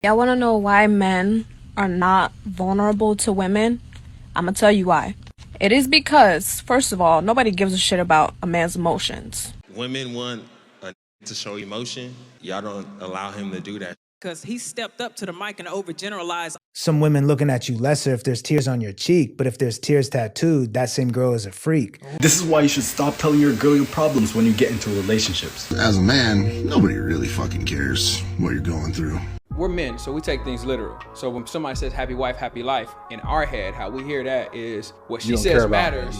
Y'all want to know why men are not vulnerable to women? I'm going to tell you why. It is because, first of all, nobody gives a shit about a man's emotions. Women want to show emotion. Y'all don't allow him to do that. Because he stepped up to the mic and overgeneralized. Some women looking at you lesser if there's tears on your cheek, but if there's tears tattooed, that same girl is a freak. This is why you should stop telling your girl your problems when you get into relationships. As a man, nobody really fucking cares what you're going through. We're men, so we take things literal. So when somebody says happy wife, happy life, in our head, how we hear that is what she says matters.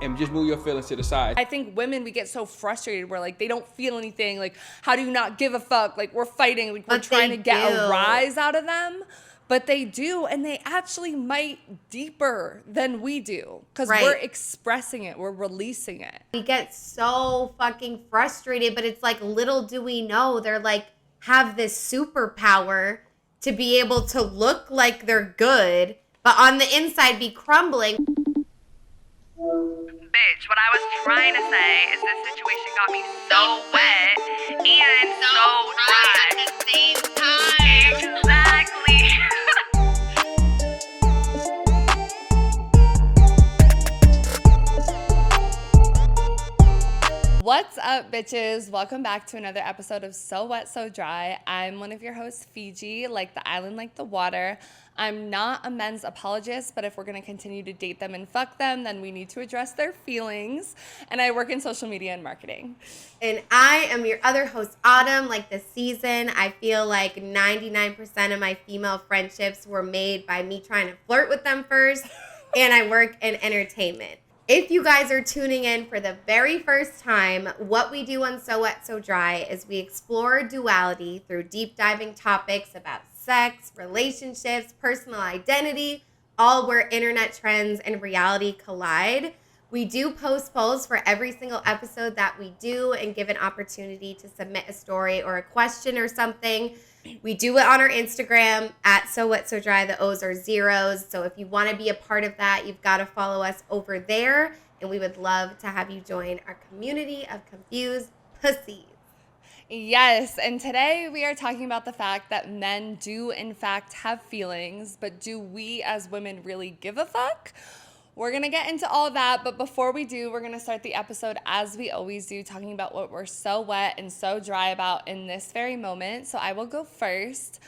And just move your feelings to the side. I think women, we get so frustrated. We're like, they don't feel anything. Like, how do you not give a fuck? Like, we're fighting. Like, we're trying to get a rise out of them. But they do, and they actually might deeper than we do. Because we're expressing it. We're releasing it. We get so fucking frustrated, but it's like, little do we know, they're like, have this superpower to be able to look like they're good, but on the inside be crumbling. Bitch, what I was trying to say is this situation got me so wet and so dry at the same time. Exactly. What's up, bitches? Welcome back to another episode of So Wet, So Dry. I'm one of your hosts, Fiji, like the island, like the water. I'm not a men's apologist, but if we're going to continue to date them and fuck them, then we need to address their feelings. And I work in social media and marketing. And I am your other host, Autumn. Like the season, I feel like 99% of my female friendships were made by me trying to flirt with them first, and I work in entertainment. If you guys are tuning in for the very first time, what we do on So Wet, So Dry is we explore duality through deep diving topics about sex, relationships, personal identity, all where internet trends and reality collide. We do post polls for every single episode that we do and give an opportunity to submit a story or a question or something. We do it on our Instagram at So Wet So Dry. The O's are zeros. So if you want to be a part of that, you've got to follow us over there. And we would love to have you join our community of confused pussies. Yes, and today we are talking about the fact that men do in fact have feelings, but do we as women really give a fuck? We're going to get into all that, but before we do, we're going to start the episode as we always do, talking about what we're so wet and so dry about in this very moment. So I will go first.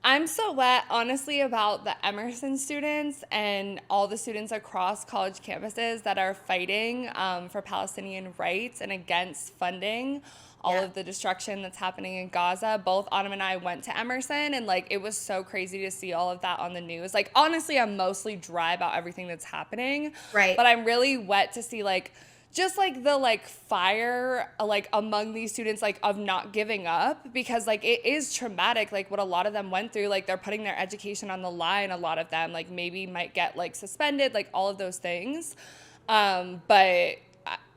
I'm so wet, honestly, about the Emerson students and all the students across college campuses that are fighting for Palestinian rights and against funding all of the destruction that's happening in Gaza. Both Autumn and I went to Emerson, and like it was so crazy to see all of that on the news. Like honestly, I'm mostly dry about everything that's happening. Right. But I'm really wet to see like just like the like fire like among these students like of not giving up, because like it is traumatic like what a lot of them went through. Like they're putting their education on the line. A lot of them like maybe might get like suspended, like all of those things. But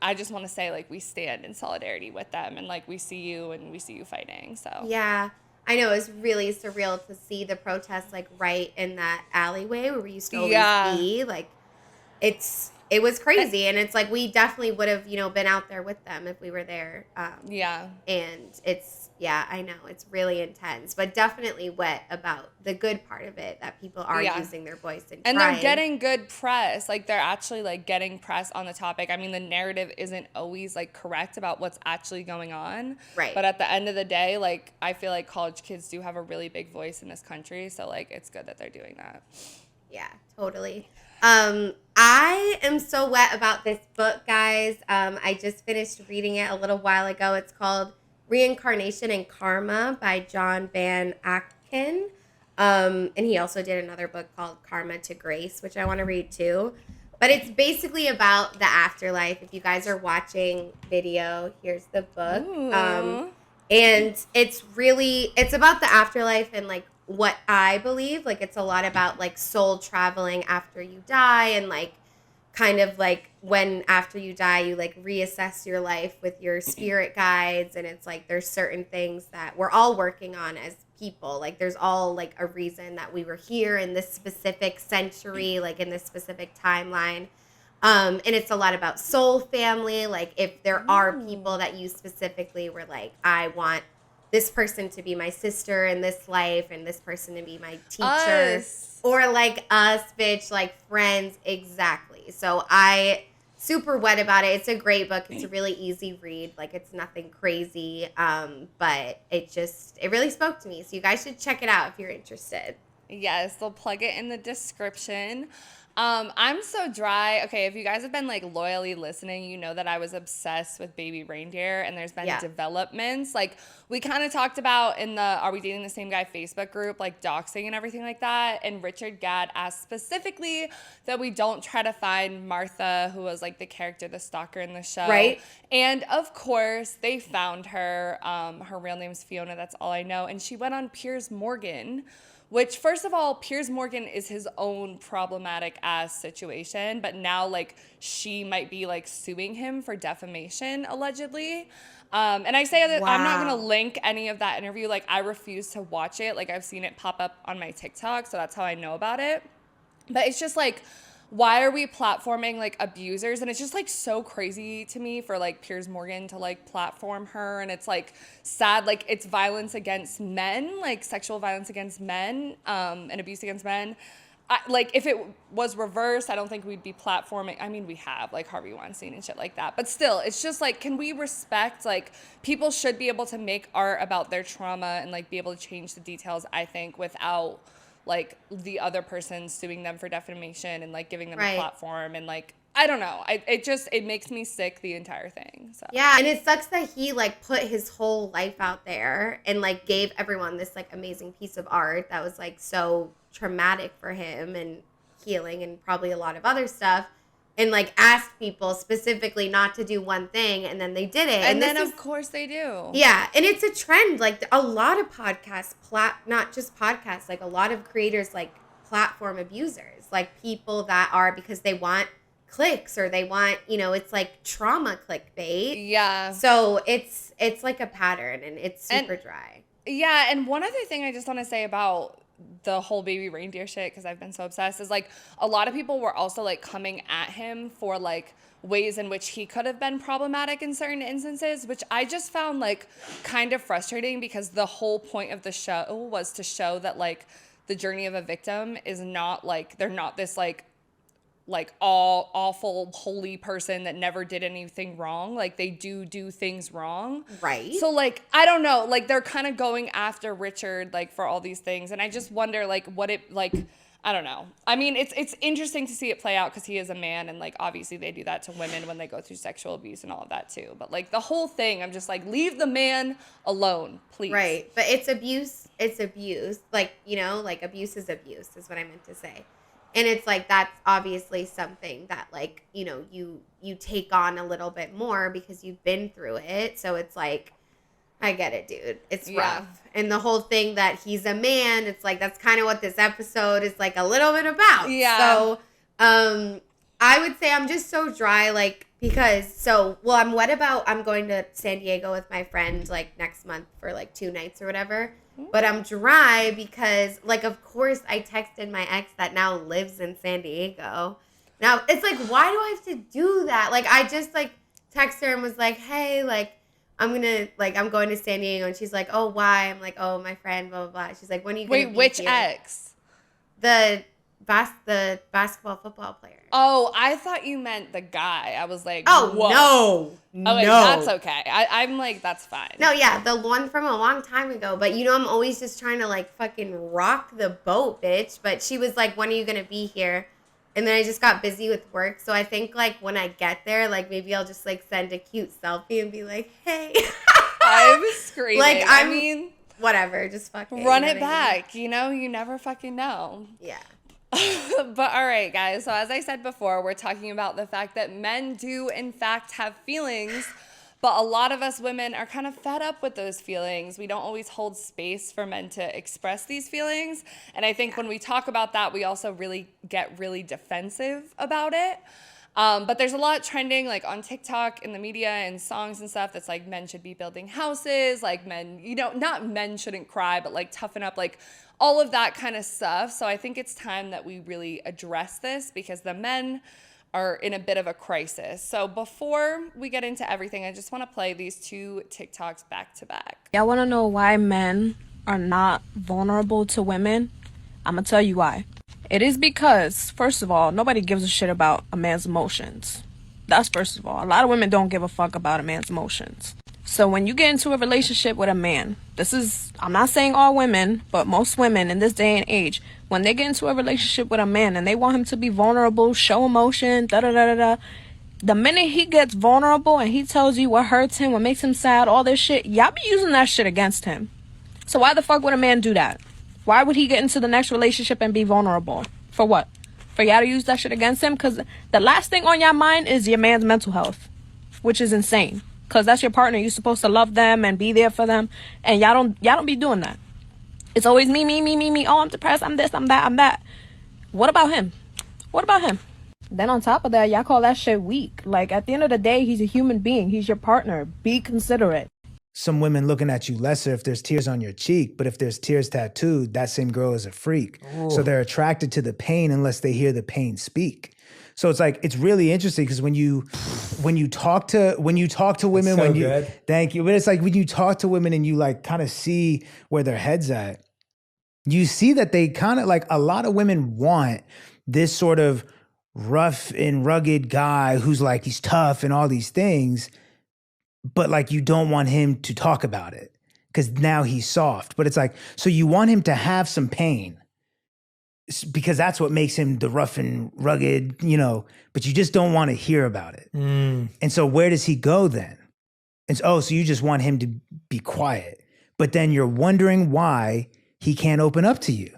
I just want to say, like, we stand in solidarity with them, and, like, we see you, and we see you fighting, so. Yeah. I know, it's really surreal to see the protests, like, right in that alleyway where we used to always be. Like, it was crazy, and it's like, we definitely would have, been out there with them if we were there. And I know, it's really intense, but definitely wet about the good part of it, that people are using their voice and trying. They're getting good press. Like, they're actually, like, getting press on the topic. I mean, the narrative isn't always, like, correct about what's actually going on. Right. But at the end of the day, like, I feel like college kids do have a really big voice in this country, so, like, it's good that they're doing that. Yeah, totally. I am so wet about this book, guys. I just finished reading it a little while ago. It's called Reincarnation and Karma by John Van Aken. And he also did another book called Karma to Grace, which I want to read too. But it's basically about the afterlife. If you guys are watching video, here's the book. And it's about the afterlife and like what I believe. Like it's a lot about like soul traveling after you die, and like kind of like when after you die you like reassess your life with your spirit guides, and it's like there's certain things that we're all working on as people. Like there's all like a reason that we were here in this specific century, like in this specific timeline. And it's a lot about soul family. Like if there are people that you specifically were like, I want this person to be my sister in this life and this person to be my teacher. Us. Or like us, bitch, like friends. Exactly. So I super wet about it. It's a great book. It's a really easy read. Like it's nothing crazy. But it really spoke to me. So you guys should check it out if you're interested. Yes, they'll plug it in the description. I'm so dry. Okay, if you guys have been like loyally listening, you know that I was obsessed with Baby Reindeer, and there's been developments. Like we kind of talked about in the Are We Dating the Same Guy Facebook group, like doxing and everything like that. And Richard Gadd asked specifically that we don't try to find Martha, who was like the character, the stalker in the show. Right. And of course, they found her. Her real name's Fiona. That's all I know. And she went on Piers Morgan. Which, first of all, Piers Morgan is his own problematic-ass situation, but now, like, she might be, like, suing him for defamation, allegedly. And I say that I'm not going to link any of that interview. Like, I refuse to watch it. Like, I've seen it pop up on my TikTok, so that's how I know about it. But it's just, like, why are we platforming, like, abusers? And it's just, like, so crazy to me for, like, Piers Morgan to, like, platform her. And it's, like, sad. Like, it's violence against men, like, sexual violence against men, and abuse against men. Like, if it was reversed, I don't think we'd be platforming. I mean, we have, like, Harvey Weinstein and shit like that. But still, it's just, like, can we respect, like, people should be able to make art about their trauma and, like, be able to change the details, I think, without like the other person suing them for defamation and like giving them a platform and like I don't know. It makes me sick, the entire thing. So yeah, and it sucks that he like put his whole life out there and like gave everyone this like amazing piece of art that was like so traumatic for him and healing and probably a lot of other stuff. And like asked people specifically not to do one thing, and then they did it. And then of course they do. Yeah, and it's a trend. Like a lot of podcasts, not just podcasts, like a lot of creators like platform abusers, like people that are because they want clicks or they want, you know, it's like trauma clickbait. Yeah. So it's like a pattern, and it's super dry. Yeah, and one other thing I just want to say about the whole Baby Reindeer shit, because I've been so obsessed, is like a lot of people were also like coming at him for like ways in which he could have been problematic in certain instances, which I just found like kind of frustrating, because the whole point of the show was to show that like the journey of a victim is not like, they're not this like all awful holy person that never did anything wrong. Like they do things wrong. Right. So like, I don't know, like they're kind of going after Richard like for all these things. And I just wonder like what it like, I don't know. I mean, it's interesting to see it play out because he is a man, and like obviously they do that to women when they go through sexual abuse and all of that too. But like the whole thing, I'm just like, leave the man alone, please. Right. But it's abuse. It's abuse. Like, you know, like abuse is what I meant to say. And it's like, that's obviously something that like, you know, you take on a little bit more because you've been through it. So it's like, I get it, dude. It's rough. And the whole thing that he's a man, it's like, that's kind of what this episode is like a little bit about. Yeah. So, I would say I'm just so dry, like, because, I'm wet about, I'm going to San Diego with my friend like next month for like 2 nights or whatever. But I'm dry because, like, of course, I texted my ex that now lives in San Diego. Now, it's like, why do I have to do that? Like, I just, like, text her and was like, hey, like, I'm going to San Diego. And she's like, oh, why? I'm like, oh, my friend, blah, blah, blah. She's like, when are you going to be which here? ex? The basketball football player. Oh, I thought you meant the guy. I was like, oh, whoa. No. Okay, that's okay. I'm like, that's fine. No, yeah, the one from a long time ago. But, you know, I'm always just trying to, like, fucking rock the boat, bitch. But she was like, when are you going to be here? And then I just got busy with work. So I think, like, when I get there, like, maybe I'll just, like, send a cute selfie and be like, hey. I'm screaming. Like, I mean, whatever. Just fucking run it back. You know, you never fucking know. Yeah. But all right, guys. So as I said before, we're talking about the fact that men do, in fact, have feelings. But a lot of us women are kind of fed up with those feelings. We don't always hold space for men to express these feelings. And I think when we talk about that, we also get really defensive about it. But there's a lot trending like on TikTok, in the media, and songs and stuff that's like men should be building houses, like men, you know, not men shouldn't cry, but like toughen up, like all of that kind of stuff. So I think it's time that we really address this, because the men are in a bit of a crisis. So before we get into everything, I just want to play these 2 TikToks back to back. Y'all want to know why men are not vulnerable to women? I'm going to tell you why. It is because, first of all, nobody gives a shit about a man's emotions. That's first of all. A lot of women don't give a fuck about a man's emotions. So when you get into a relationship with a man, I'm not saying all women, but most women in this day and age, when they get into a relationship with a man and they want him to be vulnerable, show emotion, the minute he gets vulnerable and he tells you what hurts him, what makes him sad, all this shit, y'all be using that shit against him. So why the fuck would a man do that? Why would he get into the next relationship and be vulnerable? For what? For y'all to use that shit against him? Because the last thing on your mind is your man's mental health, which is insane. Because that's your partner. You're supposed to love them and be there for them. And y'all don't be doing that. It's always me. Oh, I'm depressed. I'm this, I'm that, I'm that. What about him? What about him? Then on top of that, y'all call that shit weak. Like, at the end of the day, he's a human being. He's your partner. Be considerate. Some women looking at you lesser if there's tears on your cheek, but if there's tears tattooed, that same girl is a freak. Ooh. So they're attracted to the pain unless they hear the pain speak. So it's like, it's really interesting because when you talk to women, thank you. But it's like when you talk to women and you like kind of see where their head's at, you see that they kind of like, a lot of women want this sort of rough and rugged guy who's like, he's tough and all these things, but like you don't want him to talk about it because now he's soft. But it's like, so you want him to have some pain because that's what makes him the rough and rugged, but you just don't want to hear about it. And so where does he go then? And so you just want him to be quiet, but then you're wondering why he can't open up to you.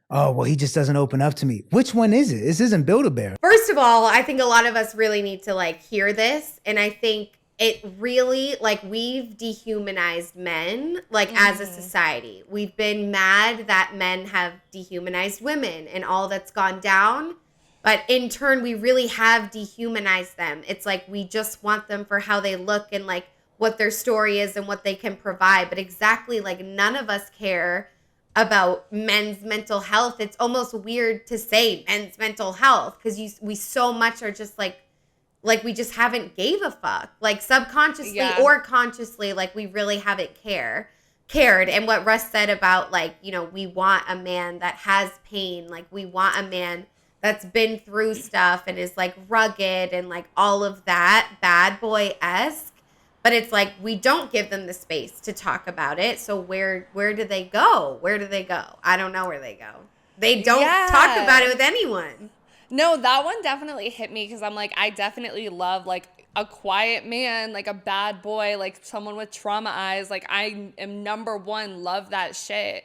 Oh, well, he just doesn't open up to me. Which one is it? This isn't Build-A-Bear. First of all, I think a lot of us really need to like hear this. And I think it really, like, we've dehumanized men, like, as a society. We've been mad that men have dehumanized women and all that's gone down. But in turn, we really have dehumanized them. It's like we just want them for how they look and, like, what their story is and what they can provide. But exactly, like, none of us care about men's mental health. It's almost weird to say men's mental health because we so much are just, like we just haven't gave a fuck, like subconsciously or consciously, like we really haven't cared. And what Russ said about like, we want a man that has pain. Like we want a man that's been through stuff and is like rugged and like all of that bad boy-esque. But it's like, we don't give them the space to talk about it. So where do they go? Where do they go? I don't know where they go. They don't talk about it with anyone. No, that one definitely hit me because I'm like, I definitely love like a quiet man, like a bad boy, like someone with trauma eyes. Like I am number one, love that shit.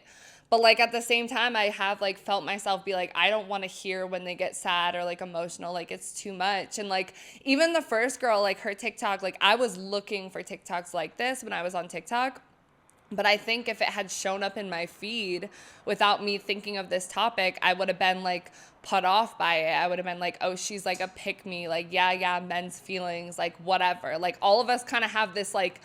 But like at the same time, I have like felt myself be like, I don't want to hear when they get sad or like emotional, like it's too much. And like even the first girl, like her TikTok, like I was looking for TikToks like this when I was on TikTok. But I think if it had shown up in my feed without me thinking of this topic, I would have been like put off by it. I would have been like, oh, she's like a pick me, like, yeah, men's feelings, like whatever. Like all of us kind of have this like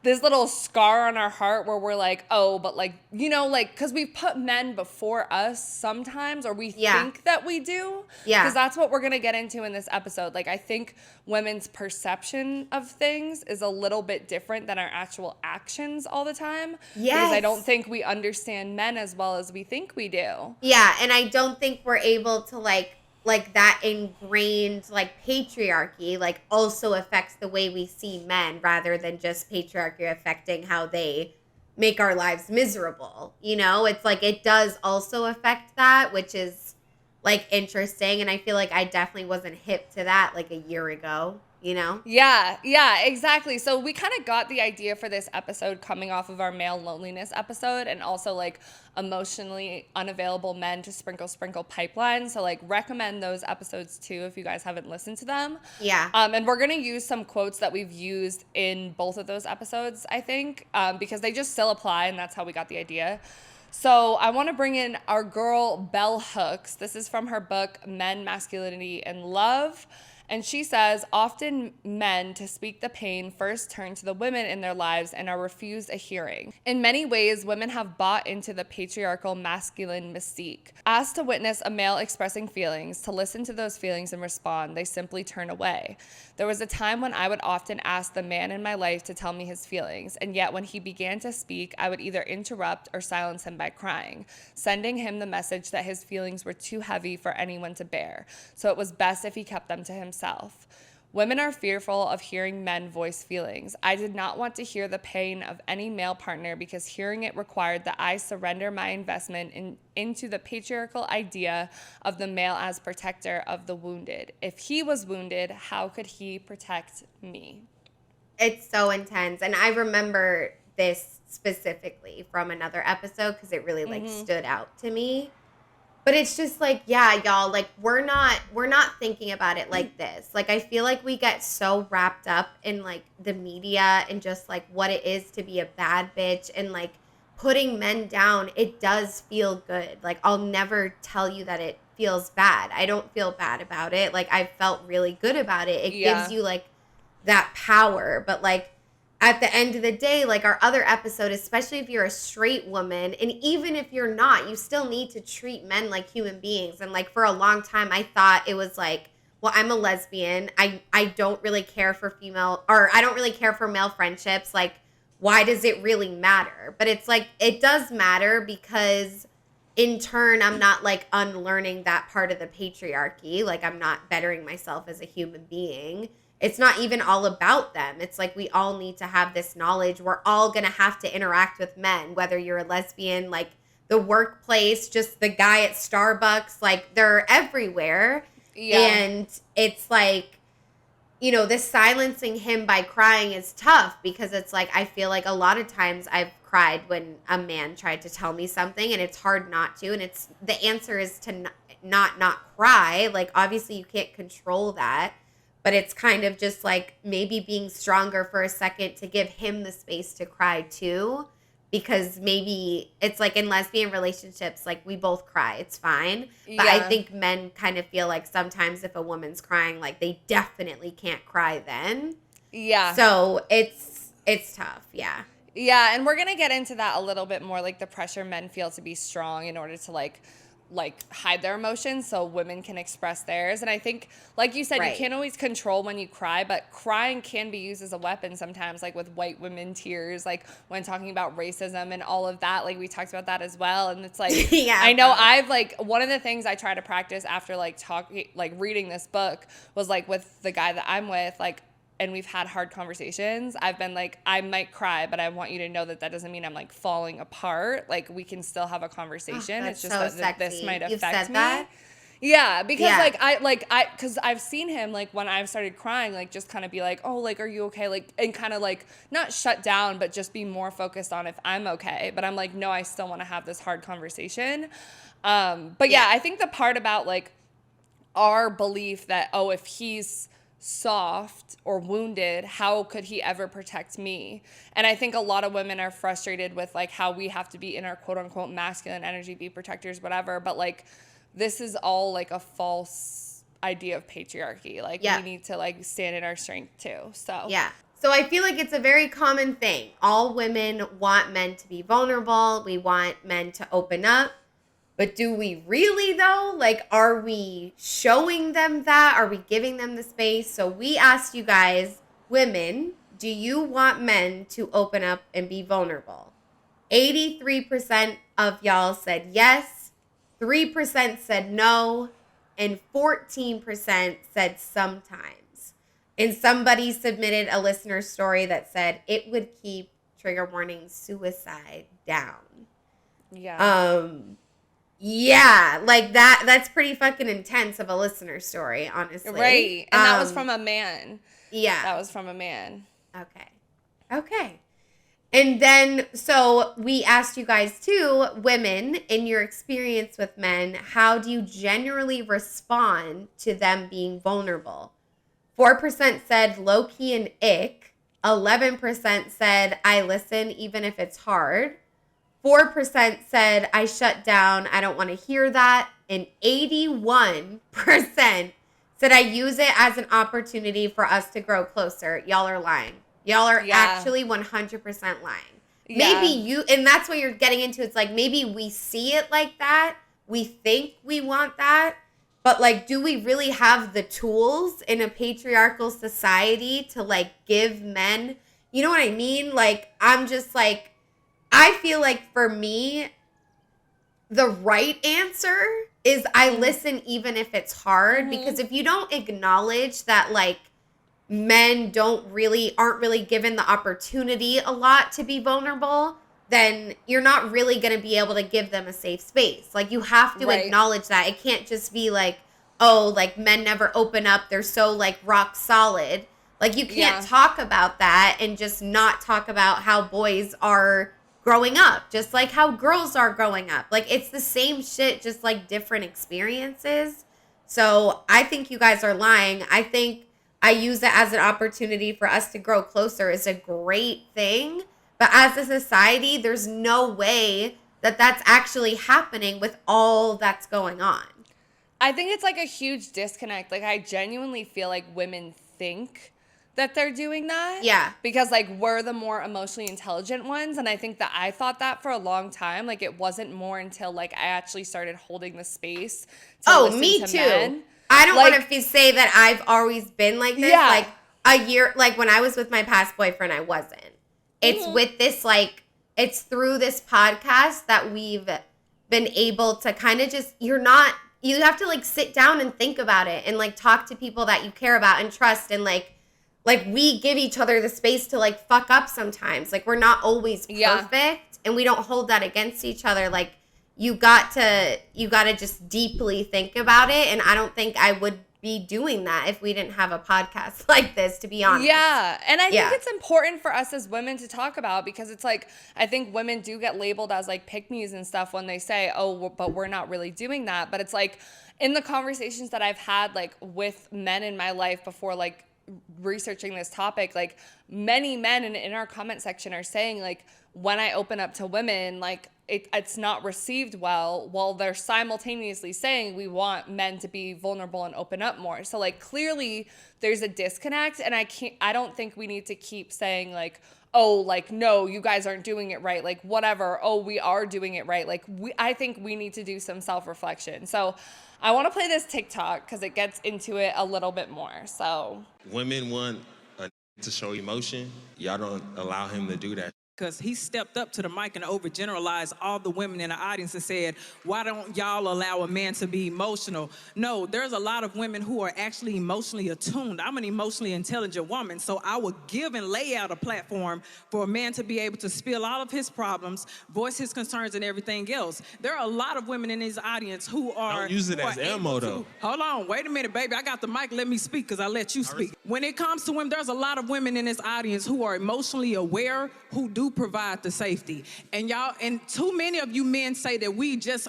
this little scar on our heart where we're like, oh, but like, like, because we put men before us sometimes, or we think that we do. Yeah. Because that's what we're going to get into in this episode. Like, I think women's perception of things is a little bit different than our actual actions all the time. Yes. Because I don't think we understand men as well as we think we do. Yeah. And I don't think we're able to like that ingrained like patriarchy like also affects the way we see men rather than just patriarchy affecting how they make our lives miserable. It's like it does also affect that, which is like interesting. And I feel like I definitely wasn't hip to that like a year ago. Yeah, exactly. So we kind of got the idea for this episode coming off of our male loneliness episode and also like emotionally unavailable men to sprinkle pipeline. So like recommend those episodes too if you guys haven't listened to them. Yeah. And we're going to use some quotes that we've used in both of those episodes, I think, because they just still apply and that's how we got the idea. So I want to bring in our girl Bell Hooks. This is from her book, Men, Masculinity, and Love. And she says, often men, to speak the pain, first turn to the women in their lives and are refused a hearing. In many ways, women have bought into the patriarchal masculine mystique. Asked to witness a male expressing feelings, to listen to those feelings and respond, they simply turn away. There was a time when I would often ask the man in my life to tell me his feelings, and yet when he began to speak, I would either interrupt or silence him by crying, sending him the message that his feelings were too heavy for anyone to bear, so it was best if he kept them to himself. Women are fearful of hearing men voice feelings. I did not want to hear the pain of any male partner because hearing it required that I surrender my investment into the patriarchal idea of the male as protector of the wounded. If he was wounded, how could he protect me? It's so intense. And I remember this specifically from another episode because it really stood out to me. But it's just like, yeah, y'all, like we're not thinking about it like this. Like I feel like we get so wrapped up in like the media and just like what it is to be a bad bitch and like putting men down. It does feel good. Like I'll never tell you that it feels bad. I don't feel bad about it. Like I felt really good about it. It gives you like that power. But like at the end of the day, like our other episode, especially if you're a straight woman, and even if you're not, you still need to treat men like human beings. And like for a long time, I thought it was like, well, I'm a lesbian. I don't really care for I don't really care for male friendships. Like, why does it really matter? But it's like, it does matter because in turn, I'm not like unlearning that part of the patriarchy. Like I'm not bettering myself as a human being. It's not even all about them. It's like we all need to have this knowledge. We're all going to have to interact with men, whether you're a lesbian, like the workplace, just the guy at Starbucks, like they're everywhere. Yeah. And it's like, you know, this silencing him by crying is tough because it's like, I feel like a lot of times I've cried when a man tried to tell me something and it's hard not to. And it's the answer is to not cry. Like, obviously you can't control that. But it's kind of just like maybe being stronger for a second to give him the space to cry too. Because maybe it's like in lesbian relationships, like we both cry. It's fine. But I think men kind of feel like sometimes if a woman's crying, like they definitely can't cry then. Yeah. So it's tough. Yeah. Yeah. And we're going to get into that a little bit more, like the pressure men feel to be strong in order to like hide their emotions so women can express theirs. And I think, like you said, you can't always control when you cry, but crying can be used as a weapon sometimes, like with white women tears, like when talking about racism and all of that, like we talked about that as well. And it's like, I know I've like, one of the things I try to practice after like reading this book was like with the guy that I'm with, like, and we've had hard conversations, I've been like, I might cry, but I want you to know that doesn't mean I'm like falling apart. Like we can still have a conversation. It's just so that this might You've affect said me. That? Yeah, because because I've seen him like when I've started crying, like just kind of be like, oh, like, are you okay? Like, and kind of like not shut down, but just be more focused on if I'm okay. But I'm like, no, I still want to have this hard conversation. But yeah, I think the part about like our belief that, oh, if he's soft or wounded, how could he ever protect me? And I think a lot of women are frustrated with like how we have to be in our quote unquote masculine energy, be protectors, whatever. But like this is all like a false idea of patriarchy. Like we need to like stand in our strength too. So So I feel like it's a very common thing. All women want men to be vulnerable. We want men to open up. But do we really, though? Like, are we showing them that? Are we giving them the space? So we asked you guys, women, do you want men to open up and be vulnerable? 83% of y'all said yes, 3% said no, and 14% said sometimes. And somebody submitted a listener story that said it would keep, trigger warning, suicide down. Yeah, like that's pretty fucking intense of a listener story, honestly. Right. And that was from a man. Yeah. That was from a man. Okay. And then, so we asked you guys too, women, in your experience with men, how do you generally respond to them being vulnerable? 4% said low-key and ick. 11% said I listen even if it's hard. 4% said, I shut down. I don't want to hear that. And 81% Said I use it as an opportunity for us to grow closer. Y'all are lying. Y'all are actually 100% lying. Maybe you, and that's what you're getting into. It's like, maybe we see it like that. We think we want that. But, like, do we really have the tools in a patriarchal society to, like, give men, you know what I mean? Like, I'm just like, I feel like for me, the right answer is I listen even if it's hard. Because if you don't acknowledge that, like, men aren't really given the opportunity a lot to be vulnerable, then you're not really going to be able to give them a safe space. Like, you have to acknowledge that. It can't just be like, oh, like, men never open up. They're so, like, rock solid. Like, you can't talk about that and just not talk about how boys are growing up, just like how girls are growing up. Like, it's the same shit, just, like, different experiences. So I think you guys are lying. I think I use it as an opportunity for us to grow closer is a great thing. But as a society, there's no way that that's actually happening with all that's going on. I think it's like a huge disconnect. Like, I genuinely feel like women think that they're doing that. Yeah. Because, like, we're the more emotionally intelligent ones. And I think that I thought that for a long time. Like, it wasn't more until, like, I actually started holding the space to listen me to too. men. I don't want to say that I've always been like this. Yeah. Like, a year, like, when I was with my past boyfriend, I wasn't. It's with this, like, it's through this podcast that we've been able to kind of just, you have to, like, sit down and think about it and, like, talk to people that you care about and trust. And, like we give each other the space to, like, fuck up sometimes. Like, we're not always perfect and we don't hold that against each other. Like, you got to just deeply think about it. And I don't think I would be doing that if we didn't have a podcast like this, to be honest. Yeah. And I think it's important for us as women to talk about, because it's like, I think women do get labeled as, like, pick-me's and stuff when they say, oh, but we're not really doing that. But it's like, in the conversations that I've had, like, with men in my life before, like, researching this topic, like, many men in our comment section are saying, like, when I open up to women, like, it's not received well, while they're simultaneously saying we want men to be vulnerable and open up more. So, like, clearly there's a disconnect, and I don't think we need to keep saying, like, oh, like, no, you guys aren't doing it right, like, whatever, oh, we are doing it right. Like, I think we need to do some self-reflection. So I want to play this TikTok because it gets into it a little bit more. So Women want a to show emotion. Y'all don't allow him to do that. Because he stepped up to the mic and overgeneralized all the women in the audience and said, why don't y'all allow a man to be emotional? No, there's a lot of women who are actually emotionally attuned. I'm an emotionally intelligent woman, so I would give and lay out a platform for a man to be able to spill all of his problems, voice his concerns, and everything else. There are a lot of women in this audience who are— Don't use it as ammo, though. Hold on, wait a minute, baby. I got the mic. Let me speak, because I let you speak. When it comes to women, there's a lot of women in this audience who are emotionally aware, who do provide the safety. And y'all, and too many of you men say that we're just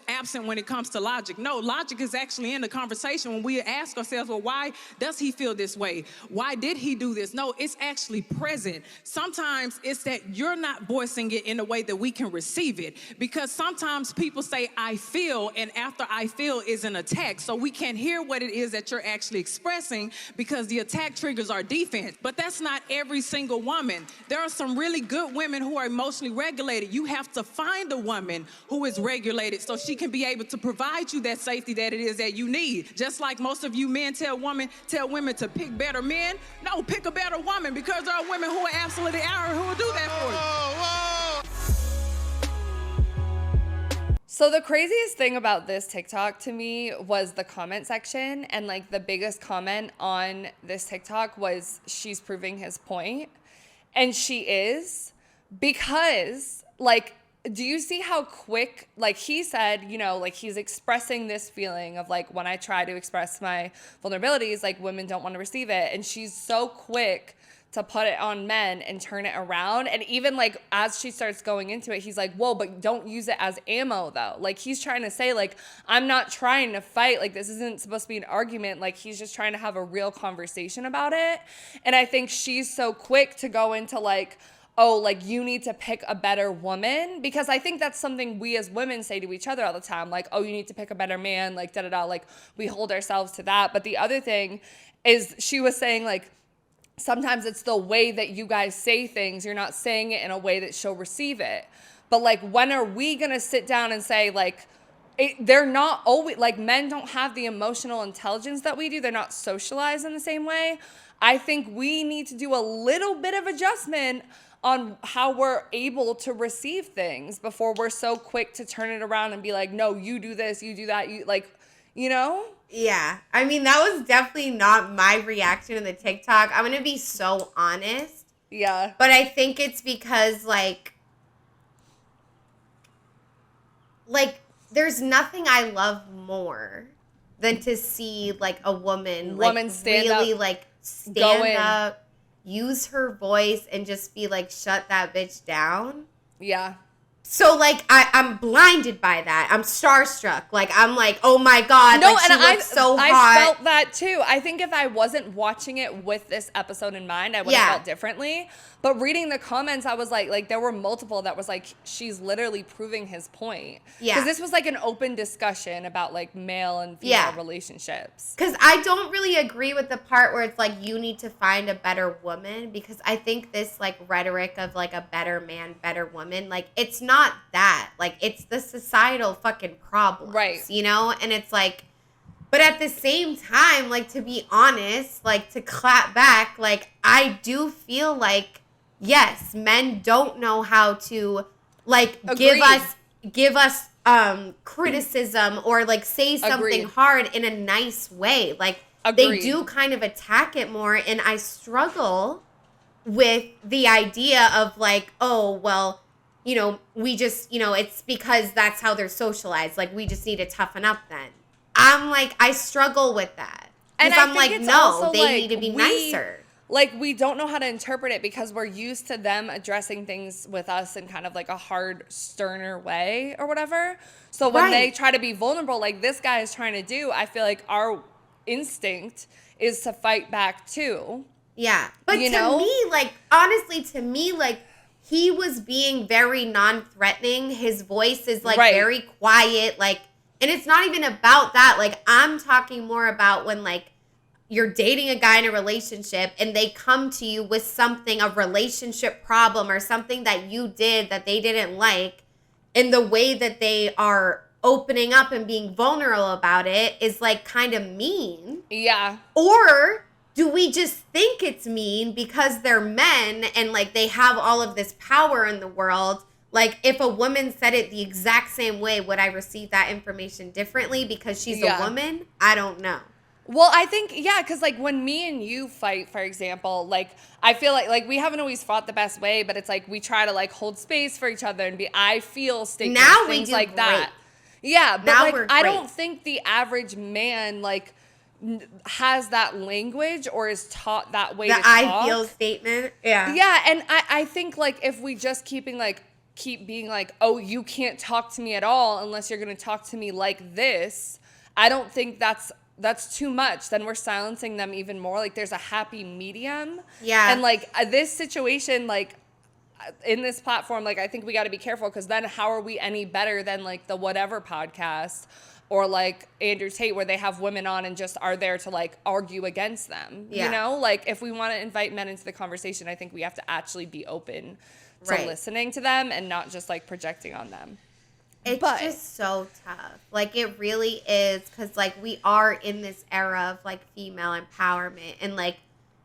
absent when it comes to logic. No, logic is actually in the conversation when we ask ourselves, well, why does he feel this way? Why did he do this? No, it's actually present. Sometimes it's that you're not voicing it in a way that we can receive it. Because sometimes people say, I feel, and after I feel is an attack. So we can't hear what it is that you're actually expressing, because the attack triggers our defense. But that's not every single woman. There are some really good women who are emotionally regulated. You have to find a woman who is regulated so she can be able to provide you that safety that it is that you need. Just like most of you men tell women to pick better men. No, pick a better woman, because there are women who are absolutely arrogant who will do that for you. So the craziest thing about this TikTok to me was the comment section. And, like, the biggest comment on this TikTok was, she's proving his point. And she is, because, like, do you see how quick, like, he said, you know, like, he's expressing this feeling of, like, when I try to express my vulnerabilities, like, women don't want to receive it. And she's so quick to put it on men and turn it around. And even, like, as she starts going into it, he's like, whoa, but don't use it as ammo, though. Like, he's trying to say, like, I'm not trying to fight. Like, this isn't supposed to be an argument. Like, he's just trying to have a real conversation about it. And I think she's so quick to go into, like, oh, like, you need to pick a better woman, because I think that's something we as women say to each other all the time, like, oh, you need to pick a better man, like, da-da-da, like, we hold ourselves to that. But the other thing is, she was saying, like, sometimes it's the way that you guys say things. You're not saying it in a way that she'll receive it. But, like, when are we going to sit down and say, like, they're not always, like, men don't have the emotional intelligence that we do. They're not socialized in the same way. I think we need to do a little bit of adjustment on how we're able to receive things before we're so quick to turn it around and be like, no, you do this, you do that, you, like, you know? Yeah. I mean, that was definitely not my reaction to the TikTok. I'm going to be so honest. Yeah. But I think it's because, like, there's nothing I love more than to see, like, a woman like, stand really, up, like, stand up, use her voice, and just be like, shut that bitch down. Yeah. So, like, I'm blinded by that. I'm starstruck. Like, I'm like, oh my God. No, like, she looks so hot. I felt that too. I think if I wasn't watching it with this episode in mind, I would have felt differently. But reading the comments, I was like, there were multiple that was like, she's literally proving his point. Yeah. Because this was like an open discussion about like male and female relationships. Because I don't really agree with the part where it's like, you need to find a better woman. Because I think this like rhetoric of like a better man, better woman, like it's not that. Like it's the societal fucking problem. Right. You know? And it's like, but at the same time, like to be honest, like to clap back, like I do feel like, yes, men don't know how to like give us criticism or like say something hard in a nice way. Like they do kind of attack it more, and I struggle with the idea of like, oh, well, you know, we just, you know, it's because that's how they're socialized. Like we just need to toughen up then. I'm like, I struggle with that. And I'm like, no, they need to be nicer. Like, we don't know how to interpret it because we're used to them addressing things with us in kind of like a hard, sterner way or whatever. So when they try to be vulnerable, like this guy is trying to do, I feel like our instinct is to fight back too. Yeah. But to me, like, honestly, to me, like, he was being very non-threatening. His voice is like very quiet, like, and it's not even about that. Like, I'm talking more about when, like, you're dating a guy in a relationship and they come to you with something, a relationship problem or something that you did that they didn't like, and the way that they are opening up and being vulnerable about it is, like, kind of mean. Yeah. Or do we just think it's mean because they're men and, like, they have all of this power in the world? Like, if a woman said it the exact same way, would I receive that information differently because she's a woman? I don't know. Well, I think, because, like, when me and you fight, for example, like, I feel like, we haven't always fought the best way, but it's, like, we try to, like, hold space for each other and be, I feel statements, now things we do like great. that. Yeah, but, now like, I don't think the average man, like, has that language or is taught that way to talk. I feel statement, Yeah, and I think, like, if we just keep being like, oh, you can't talk to me at all unless you're going to talk to me like this, I don't think that's too much. Then we're silencing them even more. Like, there's a happy medium. Yeah. And, like, this situation, like, in this platform, like, I think we got to be careful because then how are we any better than, like, the whatever podcast or, like, Andrew Tate where they have women on and just are there to, like, argue against them? Yeah. You know? Like, if we want to invite men into the conversation, I think we have to actually be open to listening to them and not just, like, projecting on them. It's just so tough. Like, it really is, because, like, we are in this era of, like, female empowerment. And, like,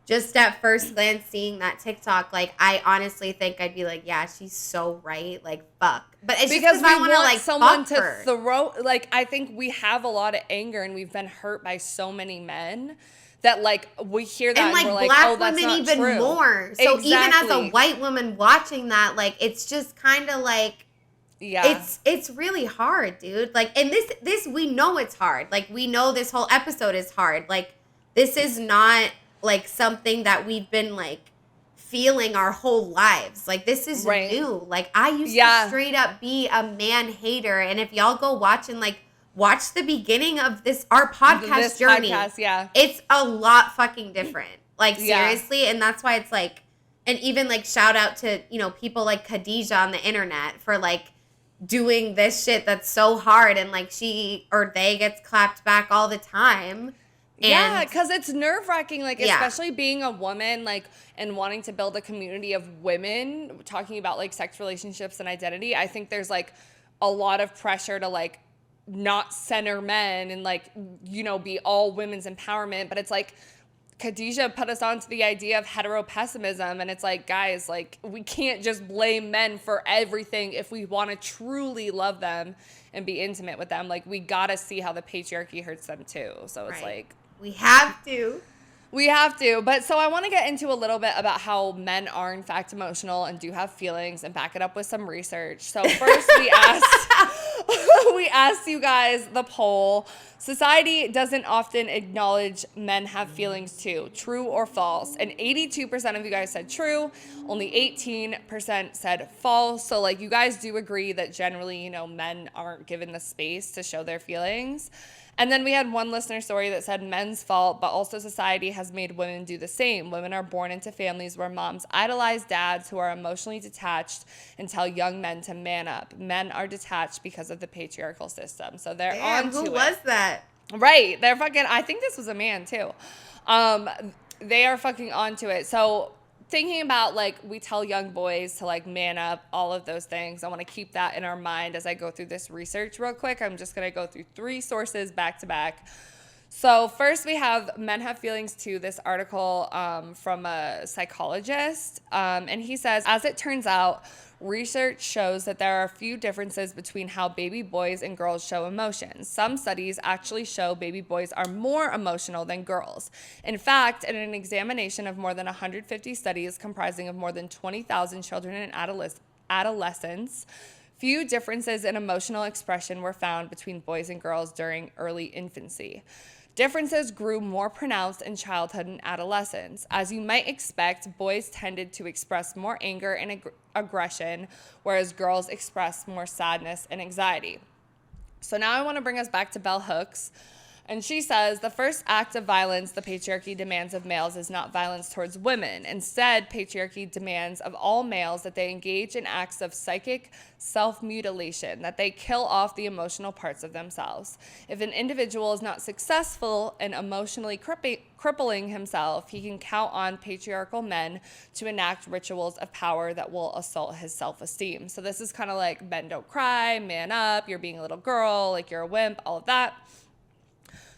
just at first glance seeing that TikTok, like, I honestly think I'd be like, yeah, she's so right. Like, fuck. But it's because just I want to, like, someone to her. throw. Like, I think we have a lot of anger and we've been hurt by so many men that, like, we hear that and like, we're like, black oh, that's women not even true. more. So even as a white woman watching that, like, it's just kind of like, it's really hard, dude. Like, and this we know it's hard. Like, we know this whole episode is hard. Like, this is not like something that we've been like feeling our whole lives. Like, this is new. Like, I used to straight up be a man hater, and if y'all go watch the beginning of our podcast journey. Podcast, it's a lot fucking different. Like, seriously, and that's why it's like, And even like shout out to, you know, people like Khadijah on the internet for like doing this shit that's so hard, and like she or they gets clapped back all the time. Yeah, because it's nerve-wracking, like, especially being a woman, like, and wanting to build a community of women, talking about, like, sex relationships and identity. I think there's, like, a lot of pressure to, like, not center men and, like, you know, be all women's empowerment. But it's, like, Khadijah put us onto the idea of heteropessimism. And it's, like, guys, like, we can't just blame men for everything if we want to truly love them and be intimate with them. Like, we got to see how the patriarchy hurts them, too. So it's, like... We have to. We have to. But so I want to get into a little bit about how men are, in fact, emotional and do have feelings, and back it up with some research. So first we asked you guys the poll. Society doesn't often acknowledge men have feelings too. True or false? And 82% of you guys said true. Only 18% said false. So like you guys do agree that generally, you know, men aren't given the space to show their feelings. And then we had one listener story that said men's fault, but also society has made women do the same. Women are born into families where moms idolize dads who are emotionally detached and tell young men to man up. Men are detached because of the patriarchal system. So they're on to it. Who was that? Right. They're fucking, I think this was a man too. They are fucking onto it. So thinking about, like, we tell young boys to, like, man up, all of those things. I want to keep that in our mind as I go through this research real quick. I'm just going to go through 3 sources back to back. So first we have Men Have Feelings Too, this article from a psychologist. And he says, as it turns out, research shows that there are a few differences between how baby boys and girls show emotions. Some studies actually show baby boys are more emotional than girls. In fact, in an examination of more than 150 studies comprising of more than 20,000 children and adolescents, few differences in emotional expression were found between boys and girls during early infancy. Differences grew more pronounced in childhood and adolescence. As you might expect, boys tended to express more anger and aggression, whereas girls expressed more sadness and anxiety. So now I want to bring us back to Bell Hooks. And she says, the first act of violence the patriarchy demands of males is not violence towards women. Instead, patriarchy demands of all males that they engage in acts of psychic self-mutilation, that they kill off the emotional parts of themselves. If an individual is not successful in emotionally crippling himself, he can count on patriarchal men to enact rituals of power that will assault his self-esteem. So this is kind of like men don't cry, man up, you're being a little girl, like you're a wimp, all of that.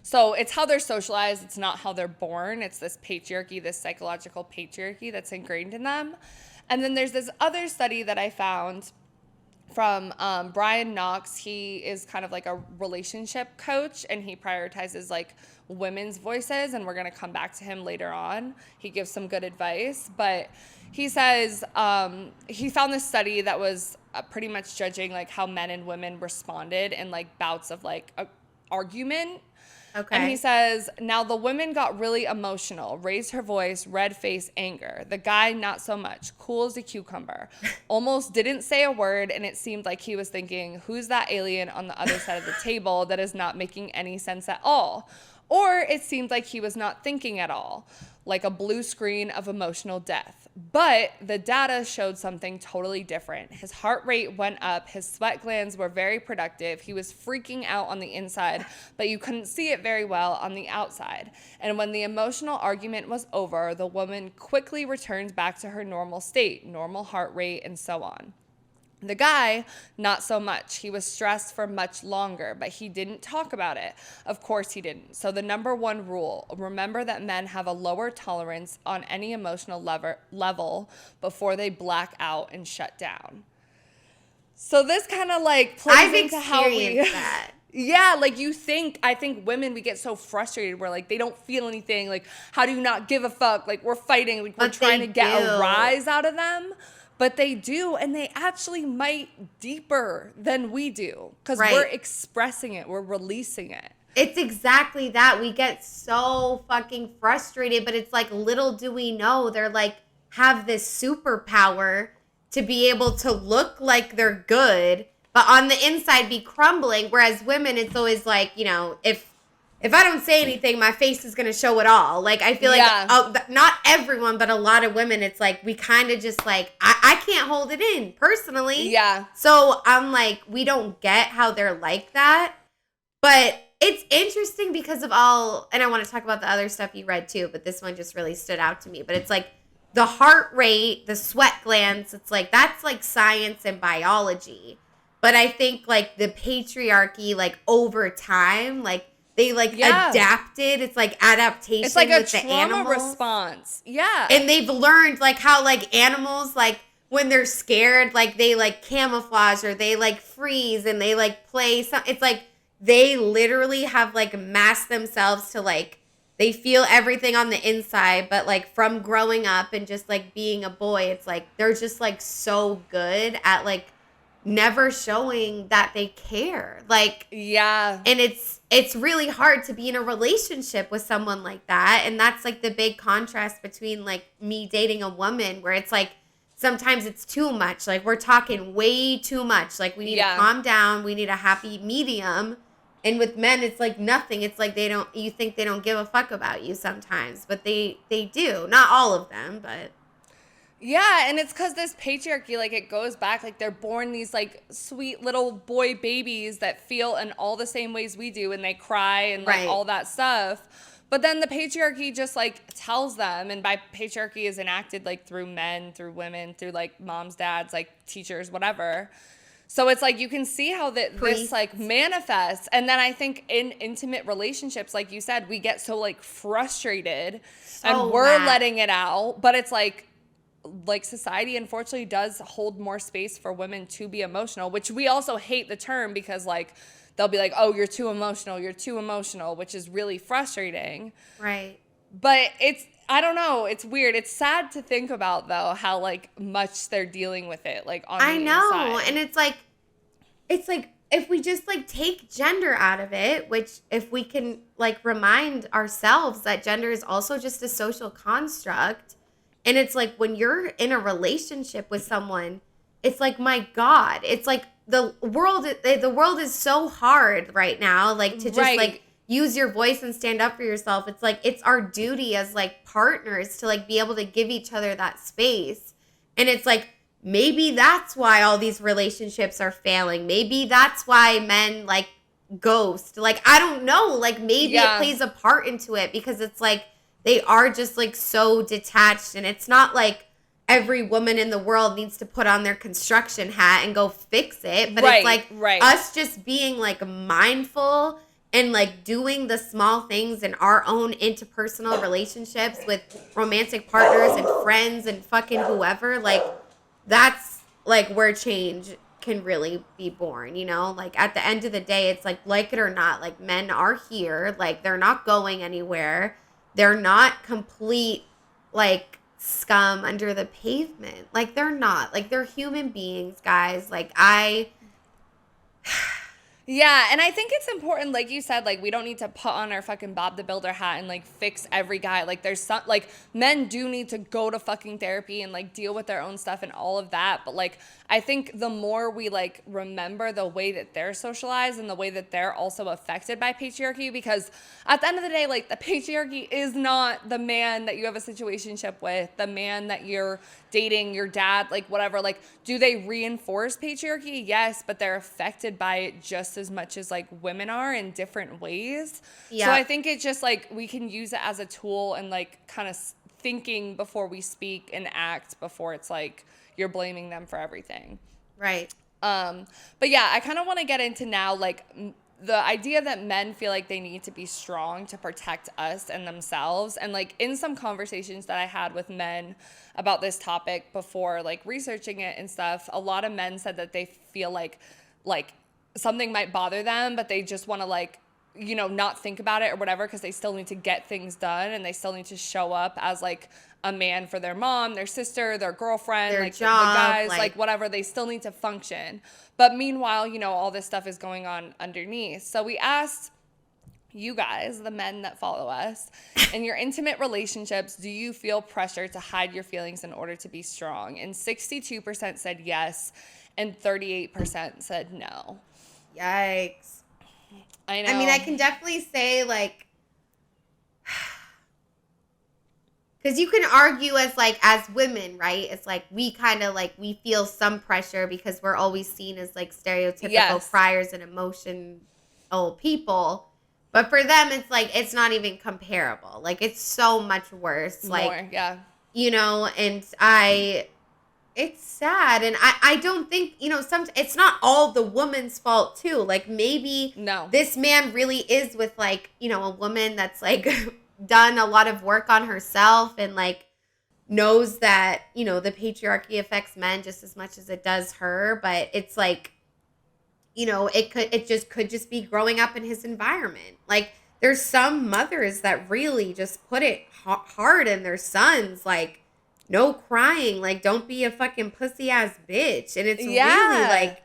So it's how they're socialized. It's not how they're born. It's this patriarchy, this psychological patriarchy that's ingrained in them. And then there's this other study that I found from Brian Knox. He is kind of like a relationship coach, and he prioritizes like women's voices. And we're going to come back to him later on. He gives some good advice. But he says he found this study that was pretty much judging like how men and women responded in like bouts of like a argument. Okay. And he says, now the woman got really emotional, raised her voice, red face, anger. The guy, not so much, cool as a cucumber. Almost didn't say a word, and it seemed like he was thinking, who's that alien on the other side of the table that is not making any sense at all? Or it seemed like he was not thinking at all, like a blue screen of emotional death. But the data showed something totally different. His heart rate went up, his sweat glands were very productive, he was freaking out on the inside, but you couldn't see it very well on the outside. And when the emotional argument was over, the woman quickly returned back to her normal state, normal heart rate, and so on. The guy, not so much. He was stressed for much longer, but he didn't talk about it. Of course he didn't. So the number one rule, remember that men have a lower tolerance on any emotional level before they black out and shut down. So this kind of like plays into how we... that. Yeah, like I think women, we get so frustrated. We're like, they don't feel anything. Like, how do you not give a fuck? Like, we're fighting. Like, we're trying to get a rise out of them. But they do, and they actually might deeper than we do because we're expressing it, we're releasing it. It's exactly that. We get so fucking frustrated, but it's like, little do we know, they're like, have this superpower to be able to look like they're good, but on the inside be crumbling. Whereas women, it's always like, you know, if if I don't say anything, my face is going to show it all. Like, I feel like not everyone, but a lot of women, it's like we kind of just like, I can't hold it in personally. Yeah. So I'm like, we don't get how they're like that. But it's interesting because of all, and I want to talk about the other stuff you read too, but this one just really stood out to me. But it's like the heart rate, the sweat glands, it's like, that's like science and biology. But I think like the patriarchy, like over time, like they like adapted. It's like adaptation. It's like a with trauma response. Yeah. And they've learned like how like animals, like when they're scared, like they like camouflage or they like freeze and they like play. It's like they literally have like masked themselves to like, they feel everything on the inside, but like from growing up and just like being a boy, it's like they're just like so good at like never showing that they care. Like, yeah. And it's really hard to be in a relationship with someone like that. And that's like the big contrast between like me dating a woman where it's like sometimes it's too much. Like we're talking way too much. Like we need to calm down. We need a happy medium. And with men, it's like nothing. It's like you think they don't give a fuck about you sometimes, but they do. Not all of them, but. Yeah, and it's because this patriarchy, like, it goes back, like, they're born these, like, sweet little boy babies that feel in all the same ways we do, and they cry and, like, all that stuff. But then the patriarchy just, like, tells them, and by patriarchy is enacted, like, through men, through women, through, like, moms, dads, like, teachers, whatever. So it's, like, you can see how this, like, manifests. And then I think in intimate relationships, like you said, we get so, like, frustrated, and we're letting it out. But it's, like society unfortunately does hold more space for women to be emotional, which we also hate the term because like they'll be like, oh, you're too emotional, which is really frustrating. Right. But I don't know, it's weird. It's sad to think about though how like much they're dealing with it like on the inside. And it's like if we just like take gender out of it, which if we can like remind ourselves that gender is also just a social construct. And it's like when you're in a relationship with someone, it's like, my God, it's like the world is so hard right now, like to just like use your voice and stand up for yourself. It's like, it's our duty as like partners to like be able to give each other that space. And it's like, maybe that's why all these relationships are failing. Maybe that's why men like ghost. Like, I don't know, like maybe it plays a part into it because it's like, they are just like so detached, and it's not like every woman in the world needs to put on their construction hat and go fix it. But it's like us just being like mindful and like doing the small things in our own interpersonal relationships with romantic partners and friends and fucking whoever. Like that's like where change can really be born, you know? Like at the end of the day, it's like it or not, like men are here, like they're not going anywhere. They're not complete, like, scum under the pavement. Like, they're not. Like, they're human beings, guys. Like, Yeah, and I think it's important, like you said, like, we don't need to put on our fucking Bob the Builder hat and, like, fix every guy. Like, there's some, like, men do need to go to fucking therapy and, like, deal with their own stuff and all of that. But, like, I think the more we, like, remember the way that they're socialized and the way that they're also affected by patriarchy, because at the end of the day, like, the patriarchy is not the man that you have a situationship with, the man that you're dating, your dad, like, whatever. Like, do they reinforce patriarchy? Yes, but they're affected by it just as much as, like, women are in different ways. So I think it's just, like, we can use it as a tool and, like, kind of thinking before we speak and act before it's, like, you're blaming them for everything. Right. But yeah, I kind of want to get into now, like, the idea that men feel like they need to be strong to protect us and themselves. And, like, in some conversations that I had with men about this topic before, like, researching it and stuff, a lot of men said that they feel like something might bother them, but they just want to, like, you know, not think about it or whatever because they still need to get things done and they still need to show up as, like, a man for their mom, their sister, their girlfriend, their like job, the guys, like whatever. They still need to function. But meanwhile, you know, all this stuff is going on underneath. So we asked you guys, the men that follow us, in your intimate relationships, do you feel pressure to hide your feelings in order to be strong? And 62% said yes, and 38% said no. Yikes. I know. I mean, I can definitely say, like, because you can argue as women, right? It's like we kind of like we feel some pressure because we're always seen as like stereotypical criers and emotional people. But for them, it's like it's not even comparable. Like it's so much worse. Like, you know, and it's sad. And I don't think, you know, it's not all the woman's fault too. Like maybe this man really is with like, you know, a woman that's like done a lot of work on herself and like knows that, you know, the patriarchy affects men just as much as it does her. But it's like, you know, it could just be growing up in his environment. Like there's some mothers that really just put it hard in their sons, like no crying, like don't be a fucking pussy ass bitch. And it's really like,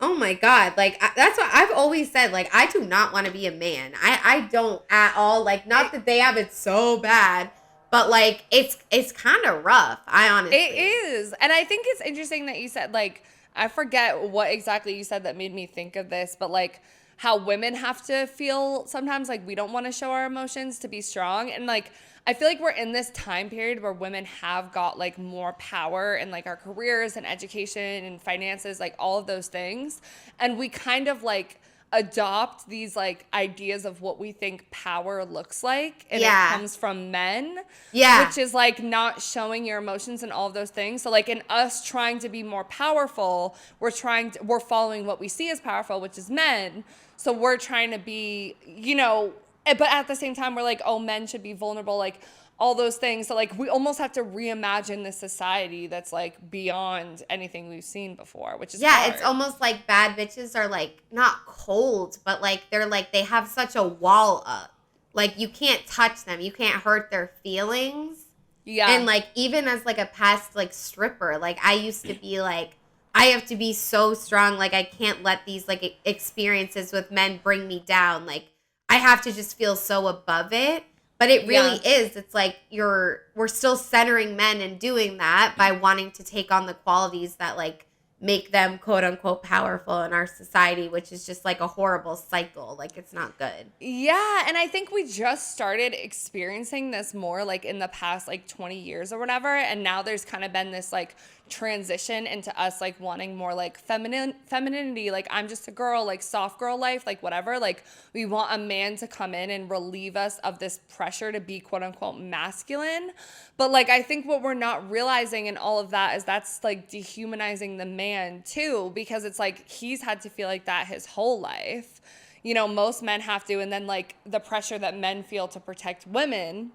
oh my God. Like that's what I've always said. Like I do not want to be a man. I don't at all. Like not that they have it so bad, but like it's kind of rough. I honestly. It is. And I think it's interesting that you said like, I forget what exactly you said that made me think of this, but like how women have to feel sometimes like we don't want to show our emotions to be strong. And like, I feel like we're in this time period where women have got like more power in like our careers and education and finances, like all of those things. And we kind of like adopt these like ideas of what we think power looks like. And it comes from men. Yeah. Which is like not showing your emotions and all of those things. So like in us trying to be more powerful, we're following what we see as powerful, which is men. So we're trying to be, you know, but at the same time, we're like, oh, men should be vulnerable, like all those things. So like we almost have to reimagine this society that's like beyond anything we've seen before, which is hard. It's almost like bad bitches are like not cold, but like they're like they have such a wall up. Like you can't touch them, you can't hurt their feelings. Yeah. And like even as like a past like stripper, like I used to be like I have to be so strong, like I can't let these like experiences with men bring me down. Like I have to just feel so above it. But it really is. It's like we're still centering men and doing that by wanting to take on the qualities that like make them quote unquote powerful in our society, which is just like a horrible cycle. Like it's not good. Yeah. And I think we just started experiencing this more like in the past like 20 years or whatever. And now there's kind of been this like transition into us like wanting more like femininity, like I'm just a girl, like soft girl life, like whatever. Like we want a man to come in and relieve us of this pressure to be quote unquote masculine. But like I think what we're not realizing in all of that is that's like dehumanizing the man too, because it's like he's had to feel like that his whole life. You know, most men have to. And then like the pressure that men feel to protect women,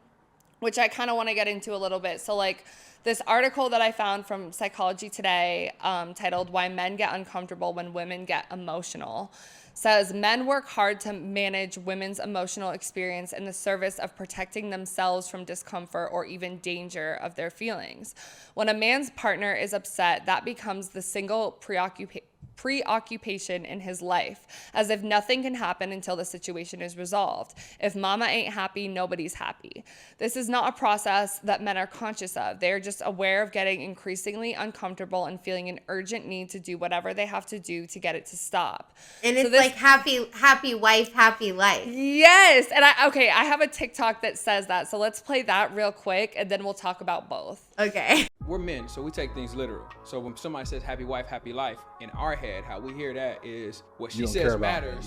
which I kind of want to get into a little bit. So like this article that I found from Psychology Today titled Why Men Get Uncomfortable When Women Get Emotional says men work hard to manage women's emotional experience in the service of protecting themselves from discomfort or even danger of their feelings. When a man's partner is upset, that becomes the single preoccupation in his life, as if nothing can happen until the situation is resolved. If mama ain't happy, nobody's happy. This is not a process that men are conscious of. They are just aware of getting increasingly uncomfortable and feeling an urgent need to do whatever they have to do to get it to stop. And it's like happy wife, happy life. Yes. And I have a TikTok that says that. So let's play that real quick and then we'll talk about both. Okay. We're men, so we take things literal. So when somebody says happy wife, happy life, in our head, how we hear that is what she says matters,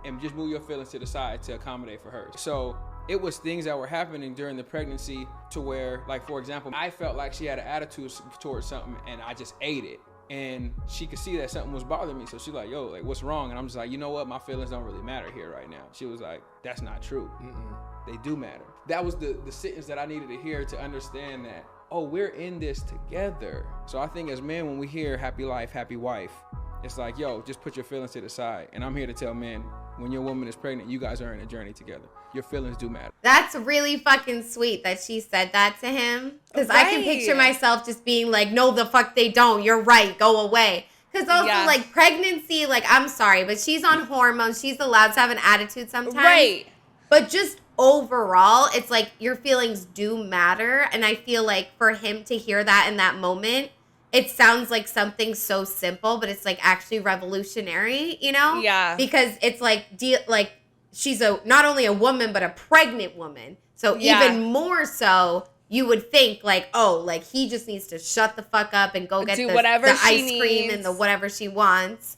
and just move your feelings to the side to accommodate for her. So it was things that were happening during the pregnancy to where, like, for example, I felt like she had an attitude towards something and I just ate it. And she could see that something was bothering me. So she's like, yo, like, what's wrong? And I'm just like, you know what? My feelings don't really matter here right now. She was like, that's not true. They do matter. That was the sentence that I needed to hear to understand that, oh, we're in this together. So I think as men, when we hear happy life, happy wife, it's like, yo, just put your feelings to the side. And I'm here to tell men, when your woman is pregnant, you guys are in a journey together. Your feelings do matter. That's really fucking sweet that she said that to him. Because I can picture myself just being like, no, the fuck they don't. You're right. Go away. Because also, like, pregnancy, like, I'm sorry, but she's on hormones. She's allowed to have an attitude sometimes. Right. But just overall, it's like your feelings do matter. And I feel like for him to hear that in that moment, it sounds like something so simple, but it's like actually revolutionary, you know? Yeah. Because it's like she's not only a woman but a pregnant woman. So even more so, you would think like, oh, like he just needs to shut the fuck up and go get the ice cream and the whatever she wants.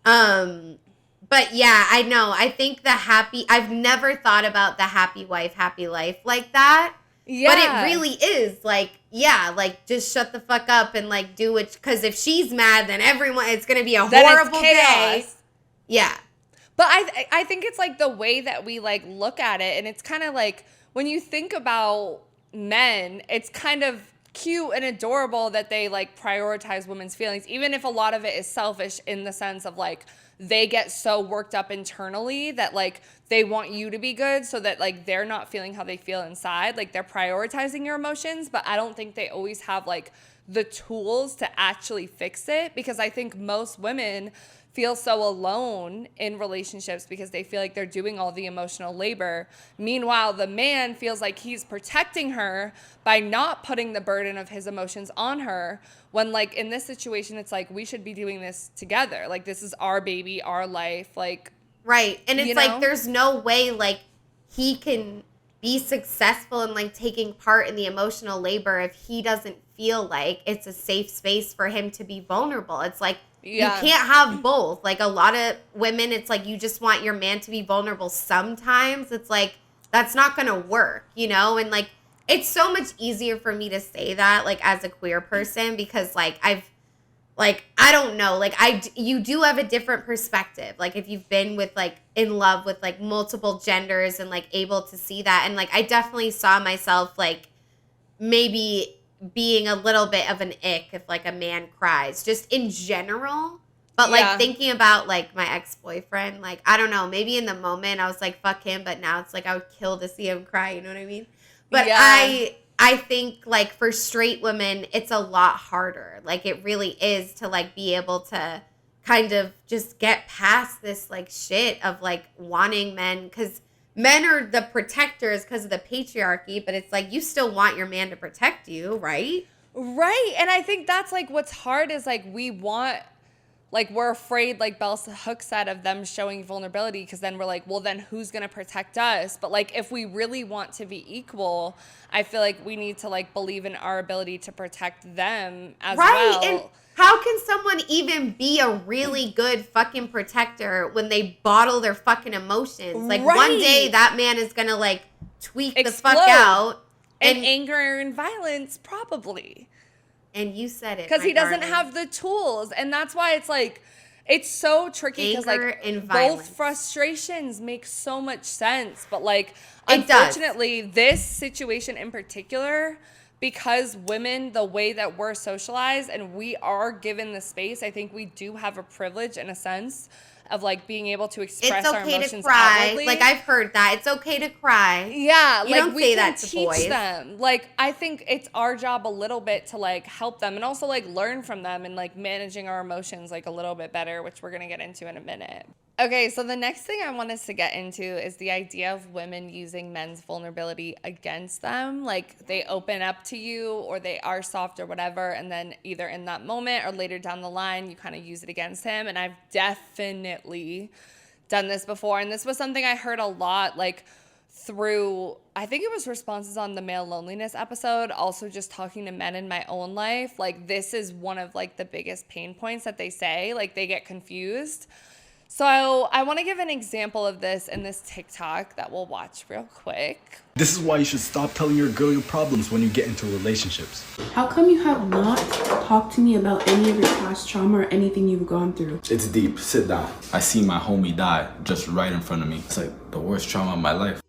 But yeah, I know. I think I've never thought about the happy wife, happy life like that. Yeah. But it really is like, yeah, like just shut the fuck up and like do it. Because if she's mad, then it's going to be a horrible day. Yeah. But I think it's like the way that we like look at it. And it's kind of like when you think about men, it's kind of cute and adorable that they like prioritize women's feelings, even if a lot of it is selfish in the sense of like they get so worked up internally that like they want you to be good so that like they're not feeling how they feel inside. Like they're prioritizing your emotions, but I don't think they always have like the tools to actually fix it, because I think most women feel so alone in relationships because they feel like they're doing all the emotional labor. Meanwhile, the man feels like he's protecting her by not putting the burden of his emotions on her, when like in this situation, it's like we should be doing this together. Like this is our baby, our life, like. Right. And it's like there's no way like he can be successful in like taking part in the emotional labor if he doesn't feel like it's a safe space for him to be vulnerable. It's like, you can't have both. Like a lot of women, it's like you just want your man to be vulnerable sometimes. It's like, that's not going to work, you know? And like, it's so much easier for me to say that like as a queer person, because like I don't know, like you do have a different perspective. Like if you've been with like in love with like multiple genders and like able to see that. And like, I definitely saw myself like maybe being a little bit of an ick if like a man cries, just in general. But like thinking about like my ex-boyfriend, like I don't know, maybe in the moment I was like fuck him, but now it's like I would kill to see him cry, you know what I mean? But I think like for straight women it's a lot harder. Like it really is to like be able to kind of just get past this like shit of like wanting men, because men are the protectors because of the patriarchy, but it's like you still want your man to protect you, right? Right. And I think that's like what's hard is like we want, like we're afraid, like Bell Hooks said, of them showing vulnerability, because then we're like, well, then who's going to protect us? But like if we really want to be equal, I feel like we need to like believe in our ability to protect them as well. And how can someone even be a really good fucking protector when they bottle their fucking emotions? Like one day that man is gonna like tweak the fuck out. And anger and violence, probably. And you said it. Because he doesn't have the tools. And that's why it's like, it's so tricky, because like both frustrations make so much sense. But like, unfortunately, this situation in particular, because women, the way that we're socialized and we are given the space, I think we do have a privilege in a sense of like being able to express our emotions to cry. Outwardly. Like I've heard that. It's okay to cry. Yeah. You like don't we say can that to teach boys. them. Like I think it's our job a little bit to like help them and also like learn from them and like managing our emotions like a little bit better, which we're going to get into in a minute. Okay, so the next thing I want us to get into is the idea of women using men's vulnerability against them. Like they open up to you or they are soft or whatever, and then either in that moment or later down the line, you kind of use it against him. And I've definitely done this before. And this was something I heard a lot, like through, I think it was responses on the male loneliness episode, also just talking to men in my own life. Like this is one of like the biggest pain points that they say, like they get confused. So I want to give an example of this in this TikTok that we'll watch real quick. This is why you should stop telling your girl your problems when you get into relationships. How come you have not talked to me about any of your past trauma or anything you've gone through? It's deep. Sit down. I see my homie die just right in front of me. It's like the worst trauma of my life.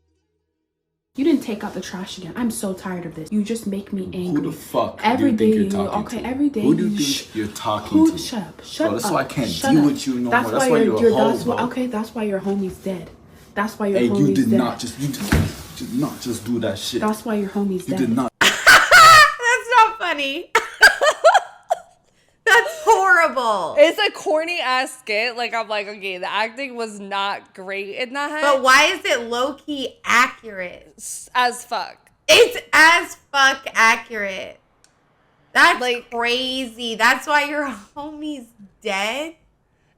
You didn't take out the trash again. I'm so tired of this. You just make me angry. Who the fuck every do you day think you're talking to? Okay, every day. Who do you think you're talking to? Shut up. Shut up. That's why I can't shut deal up. with you no more. That's why you're a hoe, bro. Okay, that's why your homie's dead. That's why your homie's dead. Hey, you did not just do that shit. That's why your homie's dead. You did not. That's not funny. That's horrible. It's a corny ass skit. Like I'm like, okay, the acting was not great in that. But why is it low key accurate? As fuck. It's as fuck accurate. That's like crazy. That's why your homie's dead.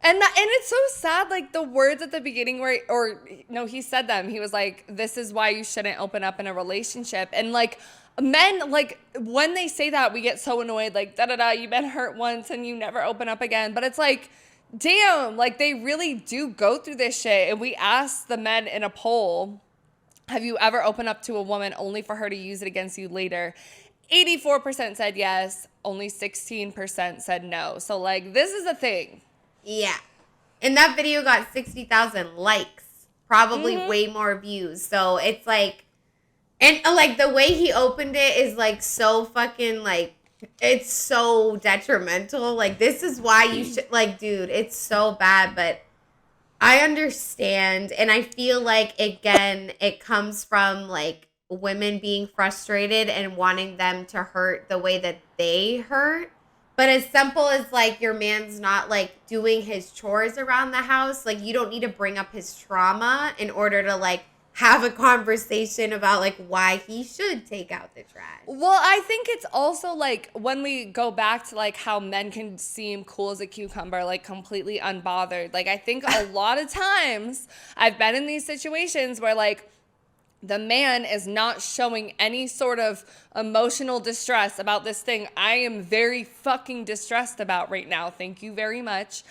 And it's so sad, like the words at the beginning where, or no, he said them. He was like, "This is why you shouldn't open up in a relationship." And like men, like when they say that, we get so annoyed, like da da da. You've been hurt once and you never open up again. But it's like, damn, like they really do go through this shit. And we asked the men in a poll, have you ever opened up to a woman only for her to use it against you later? 84% said yes. Only 16% said no. So like this is a thing. Yeah. And that video got 60,000 likes, probably way more views. So it's like, and like the way he opened it is like so fucking like, it's so detrimental. Like this is why you should, like, dude, it's so bad. But I understand. And I feel like, again, it comes from like women being frustrated and wanting them to hurt the way that they hurt. But as simple as like your man's not like doing his chores around the house, like you don't need to bring up his trauma in order to like have a conversation about like why he should take out the trash. Well, I think it's also like when we go back to like how men can seem cool as a cucumber, like completely unbothered. Like I think a lot of times I've been in these situations where like the man is not showing any sort of emotional distress about this thing I am very fucking distressed about right now. Thank you very much.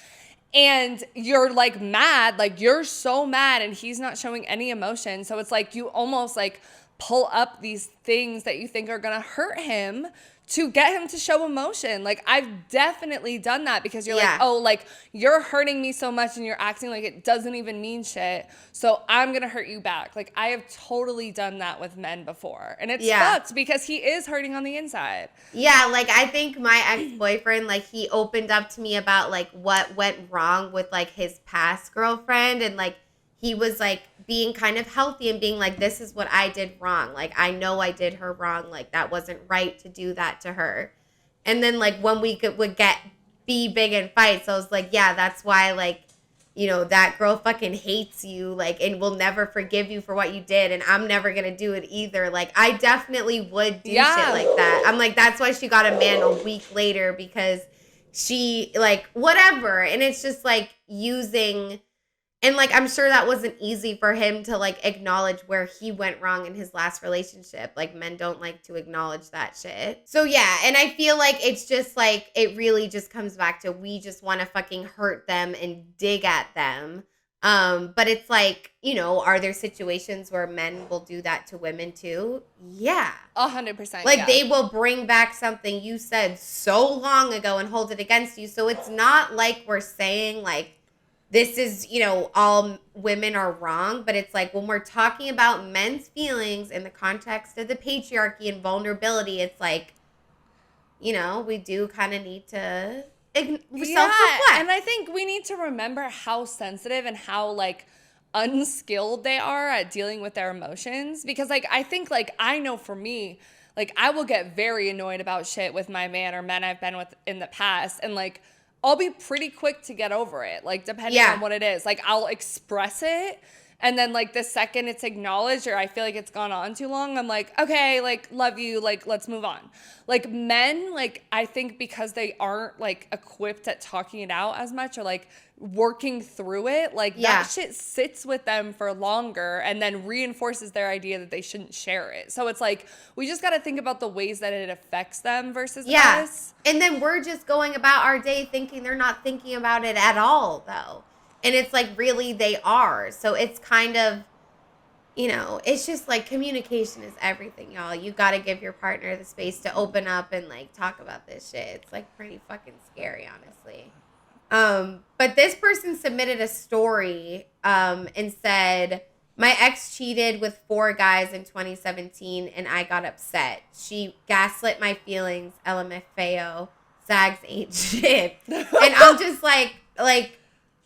And you're like mad, like you're so mad and he's not showing any emotion. So it's like you almost like pull up these things that you think are going to hurt him to get him to show emotion. Like I've definitely done that because you're like, oh, like you're hurting me so much and you're acting like it doesn't even mean shit. So I'm going to hurt you back. Like I have totally done that with men before. And it's fucked because he is hurting on the inside. Yeah, like I think my ex-boyfriend, like he opened up to me about like what went wrong with like his past girlfriend. And like he was like being kind of healthy and being like, this is what I did wrong. Like, I know I did her wrong. Like, that wasn't right to do that to her. And then, like, when we would be big in fights, I was like, yeah, that's why, like, you know, that girl fucking hates you, like, and will never forgive you for what you did. And I'm never going to do it either. Like, I definitely would do shit like that. I'm like, that's why she got a man a week later because she, like, whatever. And it's just, like, using... And, like, I'm sure that wasn't easy for him to, like, acknowledge where he went wrong in his last relationship. Like, men don't like to acknowledge that shit. So, yeah. And I feel like it's just, like, it really just comes back to we just want to fucking hurt them and dig at them. But it's like, you know, are there situations where men will do that to women, too? Yeah. 100%. Like, they will bring back something you said so long ago and hold it against you. So, it's not like we're saying, like, this is, you know, all women are wrong, but it's like when we're talking about men's feelings in the context of the patriarchy and vulnerability, it's like, you know, we do kind of need to self-reflect. And I think we need to remember how sensitive and how, like, unskilled they are at dealing with their emotions. Because, like, I think, like, I know for me, like, I will get very annoyed about shit with my man or men I've been with in the past. And, like, I'll be pretty quick to get over it, like, depending on what it is. Like, I'll express it, and then, like, the second it's acknowledged or I feel like it's gone on too long, I'm like, okay, like, love you, like, let's move on. Like, men, like, I think because they aren't, like, equipped at talking it out as much or, like, working through it, like, that shit sits with them for longer and then reinforces their idea that they shouldn't share it. So it's like, we just got to think about the ways that it affects them versus us. And then we're just going about our day thinking they're not thinking about it at all, though. And it's like, really, they are. So it's kind of, you know, it's just like communication is everything, y'all. You got to give your partner the space to open up and, like, talk about this shit. It's, like, pretty fucking scary, honestly. But this person submitted a story and said, my ex cheated with 4 guys in 2017 and I got upset. She gaslit my feelings, LMFAO, Zags ain't shit. And I'm just like,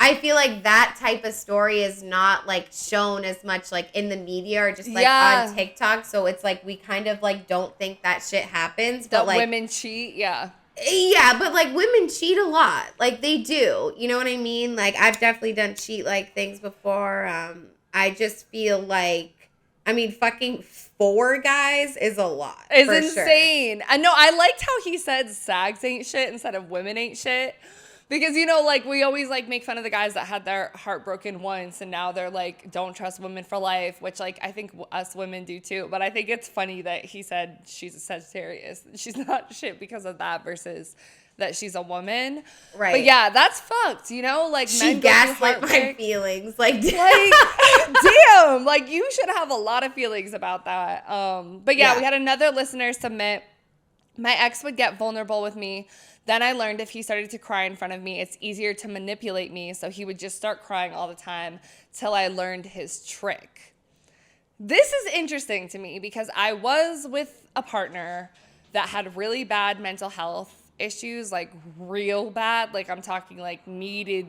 I feel like that type of story is not, like, shown as much, like, in the media or just, like, on TikTok. So it's like we kind of, like, don't think that shit happens. That but, like, women cheat, Yeah, but, like, women cheat a lot. Like, they do. You know what I mean? Like, I've definitely done cheat-like things before. I just feel like, I mean, fucking 4 guys is a lot. It's for insane. Sure. I know. I liked how he said sags ain't shit instead of women ain't shit. Because, you know, like, we always, like, make fun of the guys that had their heart broken once, and now they're, like, don't trust women for life, which, like, I think us women do, too. But I think it's funny that he said she's a Sagittarius. She's not shit because of that versus that she's a woman. Right. But, yeah, that's fucked, you know? Like, she men gaslit my feelings. Like, damn. Like, you should have a lot of feelings about that. But, yeah, we had another listener submit, my ex would get vulnerable with me. Then I learned if he started to cry in front of me, it's easier to manipulate me. So he would just start crying all the time till I learned his trick. This is interesting to me because I was with a partner that had really bad mental health issues, like real bad. Like I'm talking like needed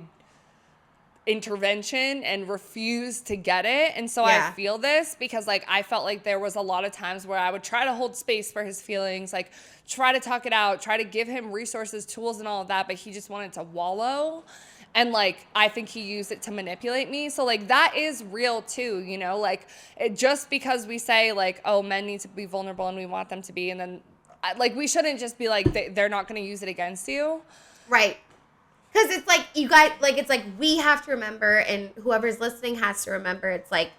intervention and refused to get it. And so I feel this because like I felt like there was a lot of times where I would try to hold space for his feelings, like try to talk it out, try to give him resources, tools and all of that, but he just wanted to wallow. And like I think he used it to manipulate me. So like that is real too, you know, like just because we say like, oh, men need to be vulnerable and we want them to be, and then like we shouldn't just be like they're not going to use it against you. Right. Because it's like, you guys, like, it's like we have to remember, and whoever's listening has to remember, it's like,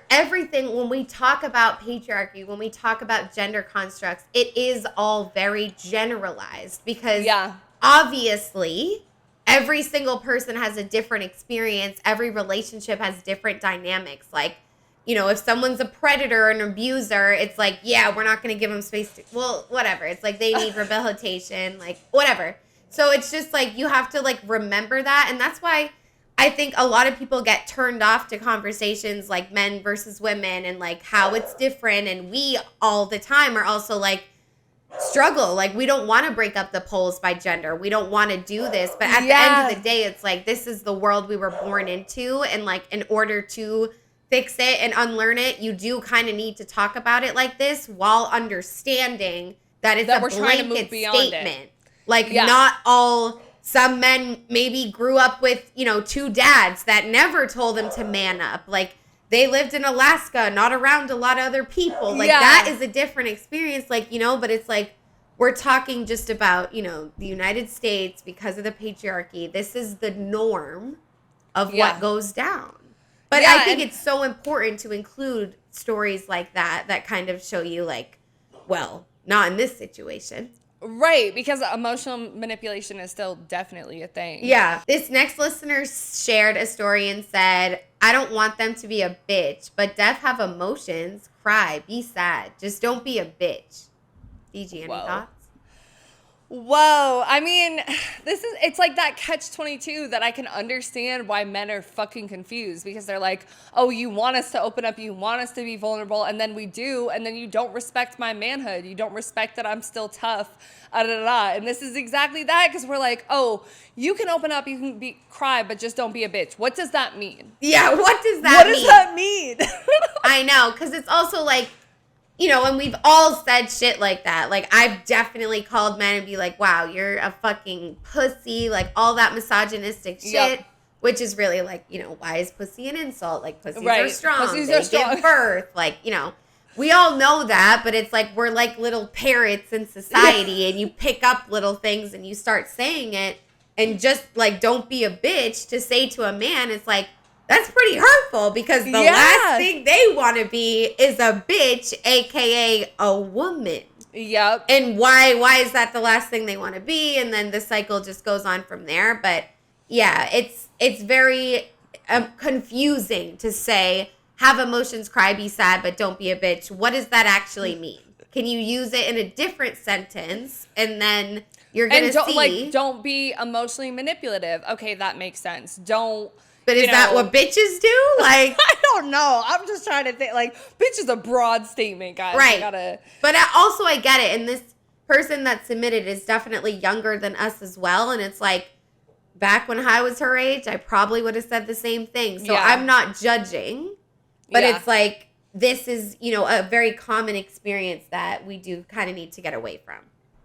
everything, when we talk about patriarchy, when we talk about gender constructs, it is all very generalized because obviously every single person has a different experience. Every relationship has different dynamics. Like, you know, if someone's a predator, an abuser, it's like, yeah, we're not going to give them space to, well, whatever. It's like they need rehabilitation, like whatever. So it's just like you have to like remember that. And that's why I think a lot of people get turned off to conversations like men versus women and like how it's different. And we all the time are also like struggle. Like we don't want to break up the polls by gender. We don't want to do this. But at the end of the day, it's like this is the world we were born into. And like in order to fix it and unlearn it, you do kind of need to talk about it like this while understanding that it's a blanket statement. Like not all, some men maybe grew up with, you know, 2 dads that never told them to man up. Like they lived in Alaska, not around a lot of other people. Like that is a different experience, like, you know, but it's like, we're talking just about, you know, the United States because of the patriarchy. This is the norm of what goes down. But I think it's so important to include stories like that that kind of show you like, well, not in this situation. Right, because emotional manipulation is still definitely a thing. Yeah. This next listener shared a story and said, I don't want them to be a bitch, but deaf have emotions, cry, be sad. Just don't be a bitch. Fiji, any thoughts? Whoa. I mean, it's like that catch-22 that I can understand why men are fucking confused because they're like, oh, you want us to open up, you want us to be vulnerable, and then we do, and then you don't respect my manhood. You don't respect that I'm still tough, And this is exactly that because we're like, oh, you can open up, you can cry, but just don't be a bitch. What does that mean? Yeah, what does that mean? I know, because it's also like, you know, and we've all said shit like that. Like, I've definitely called men and be like, wow, you're a fucking pussy. Like, all that misogynistic shit, which is really like, you know, why is pussy an insult? Like, pussies are strong. They give birth. Like, you know, we all know that, but it's like we're like little parrots in society and you pick up little things and you start saying it and just like, don't be a bitch to say to a man, it's like, that's pretty hurtful because the last thing they want to be is a bitch, aka a woman. Yep. And why is that the last thing they want to be? And then the cycle just goes on from there. But yeah, it's very confusing to say have emotions, cry, be sad, but don't be a bitch. What does that actually mean? Can you use it in a different sentence and then you're gonna see? Don't be emotionally manipulative. Okay, that makes sense. Don't. But is that what bitches do? Like, I don't know. I'm just trying to think. Like, bitch is a broad statement, guys. Right. But also, I get it. And this person that submitted is definitely younger than us as well. And it's like, back when I was her age, I probably would have said the same thing. So I'm not judging. But it's like, this is, you know, a very common experience that we do kind of need to get away from.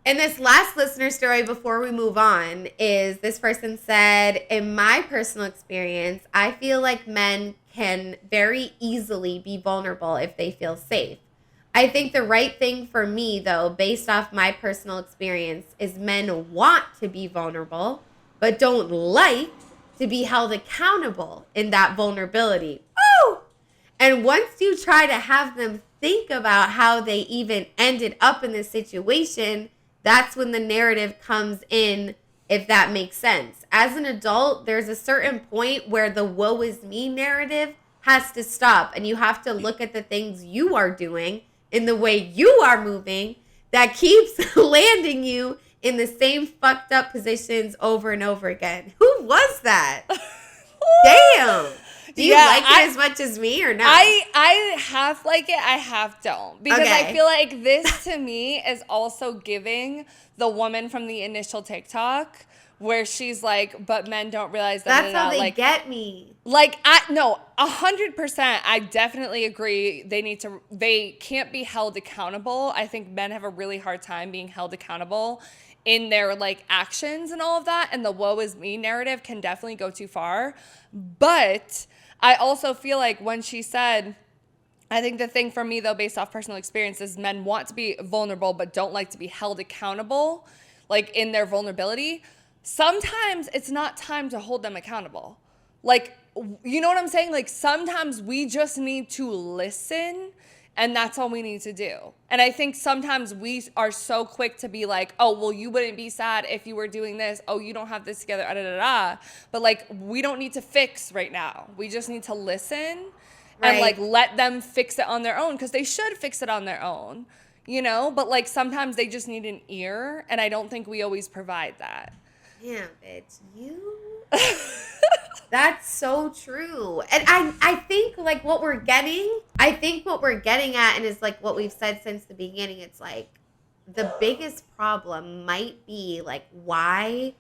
And this last listener story before we move on is this person said, in my personal experience, I feel like men can very easily be vulnerable if they feel safe. I think the right thing for me, though, based off my personal experience, is men want to be vulnerable, but don't like to be held accountable in that vulnerability. Woo! And once you try to have them think about how they even ended up in this situation, that's when the narrative comes in, if that makes sense. As an adult, there's a certain point where the woe is me narrative has to stop, and you have to look at the things you are doing in the way you are moving that keeps landing you in the same fucked up positions over and over again. Who was that? Damn. Do you like it as much as me or not? I half like it, I half don't. Because Okay. I feel like this to me is also giving the woman from the initial TikTok where she's like, but men don't realize that. That's how they get me. Like, 100%, I definitely agree. They can't be held accountable. I think men have a really hard time being held accountable in their like actions and all of that. And the woe is me narrative can definitely go too far. But I also feel like when she said, I think the thing for me though, based off personal experience, is men want to be vulnerable, but don't like to be held accountable, like in their vulnerability. Sometimes it's not time to hold them accountable. Like, you know what I'm saying? Like sometimes we just need to listen, and that's all we need to do. And I think sometimes we are so quick to be like, oh, well, you wouldn't be sad if you were doing this. Oh, you don't have this together. Da, da, da, da. But like, we don't need to fix right now. We just need to listen and like let them fix it on their own, because they should fix it on their own, you know? But like sometimes they just need an ear, and I don't think we always provide that. Damn, bitch, you. That's so true. And I think like what we're getting at, and is like what we've said since the beginning, it's like the biggest problem might be like, why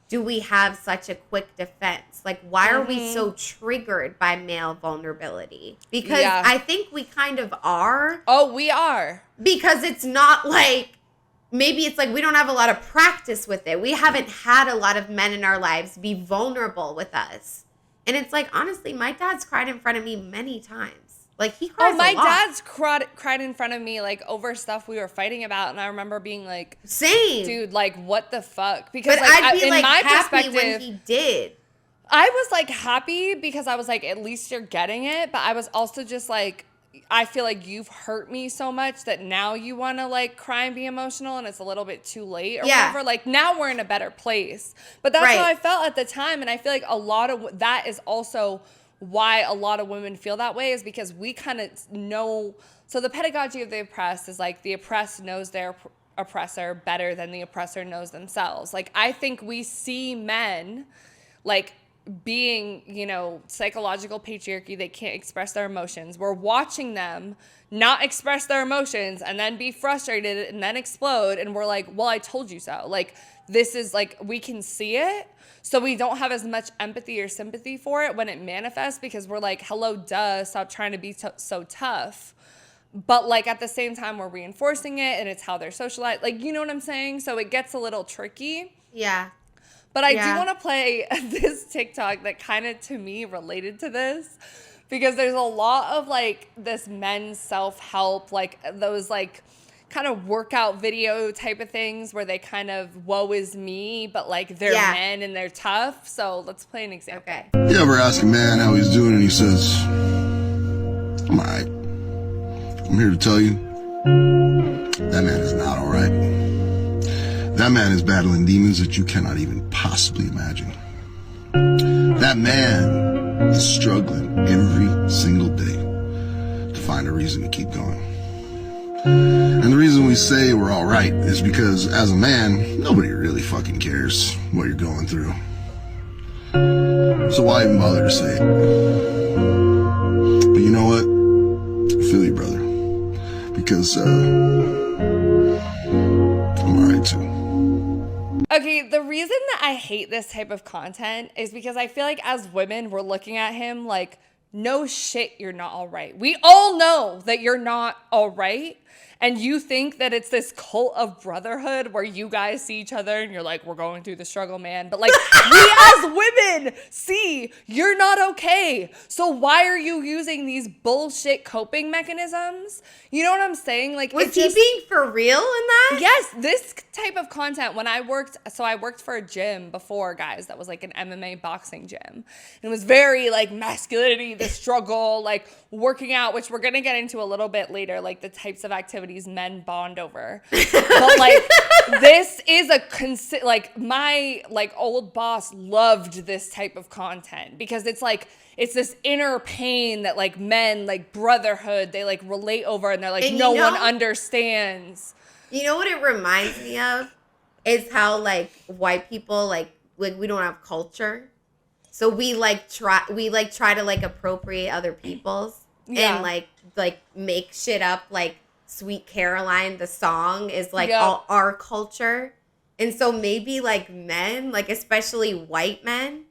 do we have such a quick defense? Like, why are we so triggered by male vulnerability? Because I think we kind of are. Oh, we are. Because it's not like, maybe it's like we don't have a lot of practice with it. We haven't had a lot of men in our lives be vulnerable with us. And it's like, honestly, my dad's cried in front of me many times. Like, he cries a lot. My dad's cried in front of me, like, over stuff we were fighting about. And I remember being like, same. Dude, like, what the fuck? Because, but like, I'd be in like my happy when he did. I was like happy because I was like, at least you're getting it. But I was also just like, I feel like you've hurt me so much that now you want to like cry and be emotional, and it's a little bit too late or whatever. Like, now we're in a better place. But that's how I felt at the time. And I feel like a lot of that is also why a lot of women feel that way, is because we kind of know. So the pedagogy of the oppressed is like the oppressed knows their oppressor better than the oppressor knows themselves. Like, I think we see men like being, you know, psychological patriarchy. They can't express their emotions. We're watching them not express their emotions and then be frustrated and then explode. And we're like, well, I told you so. Like, this is like, we can see it. So we don't have as much empathy or sympathy for it when it manifests, because we're like, hello, duh, stop trying to be so tough. But like at the same time, we're reinforcing it, and it's how they're socialized. Like, you know what I'm saying? So it gets a little tricky. Yeah. But I do want to play this TikTok that kind of, to me, related to this, because there's a lot of like this men's self-help, like those like kind of workout video type of things where they kind of woe is me, but like they're men and they're tough. So let's play an example. Okay. You ever ask a man how he's doing and he says, I'm all right. I'm here to tell you, that man is not all right. That man is battling demons that you cannot even possibly imagine. That man is struggling every single day to find a reason to keep going. And the reason we say we're all right is because as a man, nobody really fucking cares what you're going through. So why even bother to say it? But you know what? I feel you, brother. Because I'm alright too. Okay, the reason that I hate this type of content is because I feel like as women, we're looking at him like, no shit, you're not all right. We all know that you're not all right. And you think that it's this cult of brotherhood where you guys see each other and you're like, we're going through the struggle, man. But like, we as women see you're not okay. So why are you using these bullshit coping mechanisms? You know what I'm saying? Like, was he being for real in that? Yes, this type of content, when I worked for a gym before, guys, that was like an MMA boxing gym. And it was very like masculinity, the struggle, like working out, which we're going to get into a little bit later, like the types of activities men bond over. But like, this is like my like old boss loved this type of content because it's like, it's this inner pain that like men, like brotherhood, they like relate over and they're like, and no one understands. You know what it reminds me of? Is how like white people, like we don't have culture. So we try to like appropriate other people's and like make shit up. Like Sweet Caroline, the song is like all our culture. And so maybe like men, like especially white men,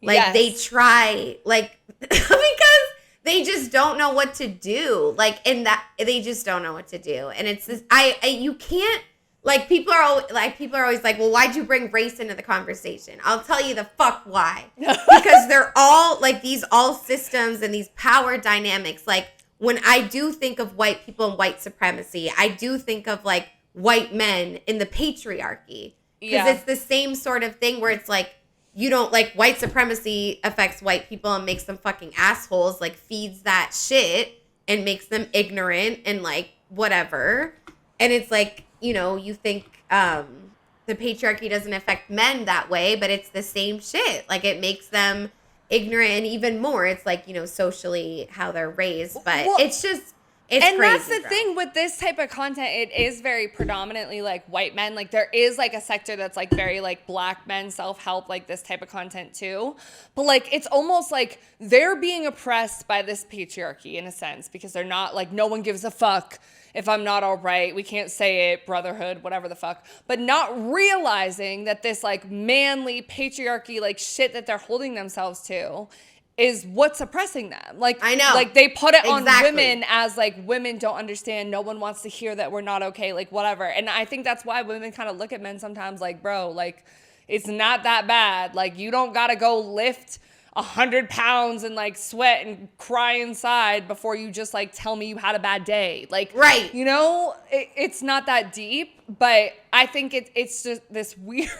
like they try like because they just don't know what to do. Like in that they just don't know what to do. And it's this you can't like people are always like, well, why'd you bring race into the conversation? I'll tell you the fuck why. Because they're all like these all systems and these power dynamics. Like when I do think of white people and white supremacy, I do think of like white men in the patriarchy. Because it's the same sort of thing where it's like, you don't like white supremacy affects white people and makes them fucking assholes, like feeds that shit and makes them ignorant and like whatever. And it's like, you know, you think the patriarchy doesn't affect men that way, but it's the same shit. Like it makes them ignorant and even more. It's like, you know, socially how they're raised, but it's just, it's and crazy, that's the thing with this type of content. It is very predominantly like white men. Like there is like a sector that's like very like black men self-help, like this type of content too. But like it's almost like they're being oppressed by this patriarchy in a sense because they're not like, no one gives a fuck if I'm not all right. We can't say it, brotherhood, whatever the fuck. But not realizing that this like manly patriarchy like shit that they're holding themselves to is what's oppressing them. Like, I know. Like they put it on women as like women don't understand. No one wants to hear that we're not okay, like whatever. And I think that's why women kind of look at men sometimes like, bro, like it's not that bad. Like you don't got to go lift 100 pounds and like sweat and cry inside before you just like tell me you had a bad day. Like, right. You know, it's not that deep, but I think it's just this weird,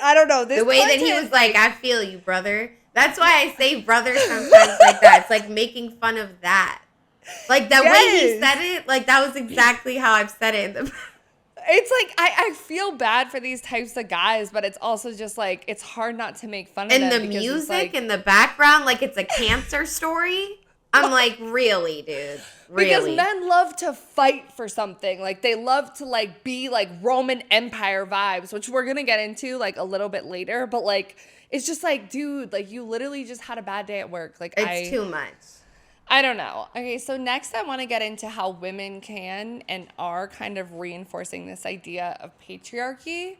I don't know. This the way that he was like, I feel you, brother. That's why I say brother sometimes like that. It's like making fun of that. Like the way he said it, like that was exactly how I've said it in the It's like, I feel bad for these types of guys, but it's also just like, it's hard not to make fun of them. And the music in the background, like it's a cancer story. I'm like, really, dude? Really? Because men love to fight for something. Like they love to like be like Roman Empire vibes, which we're going to get into like a little bit later. But like, it's just like, dude, like you literally just had a bad day at work. Like it's too much. I don't know. Okay, so next I want to get into how women can and are kind of reinforcing this idea of patriarchy.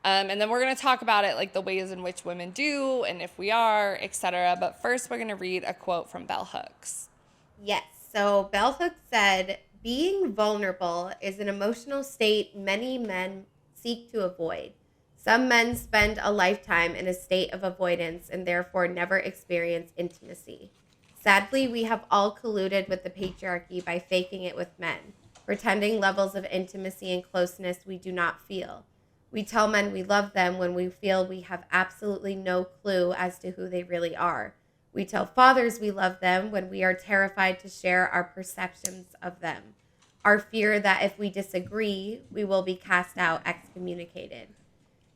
And then we're going to talk about it, like the ways in which women do and if we are, etc. But first we're going to read a quote from Bell Hooks. Yes. So Bell Hooks said, being vulnerable is an emotional state many men seek to avoid. Some men spend a lifetime in a state of avoidance and therefore never experience intimacy. Sadly, we have all colluded with the patriarchy by faking it with men, pretending levels of intimacy and closeness we do not feel. We tell men we love them when we feel we have absolutely no clue as to who they really are. We tell fathers we love them when we are terrified to share our perceptions of them. Our fear that if we disagree, we will be cast out, excommunicated.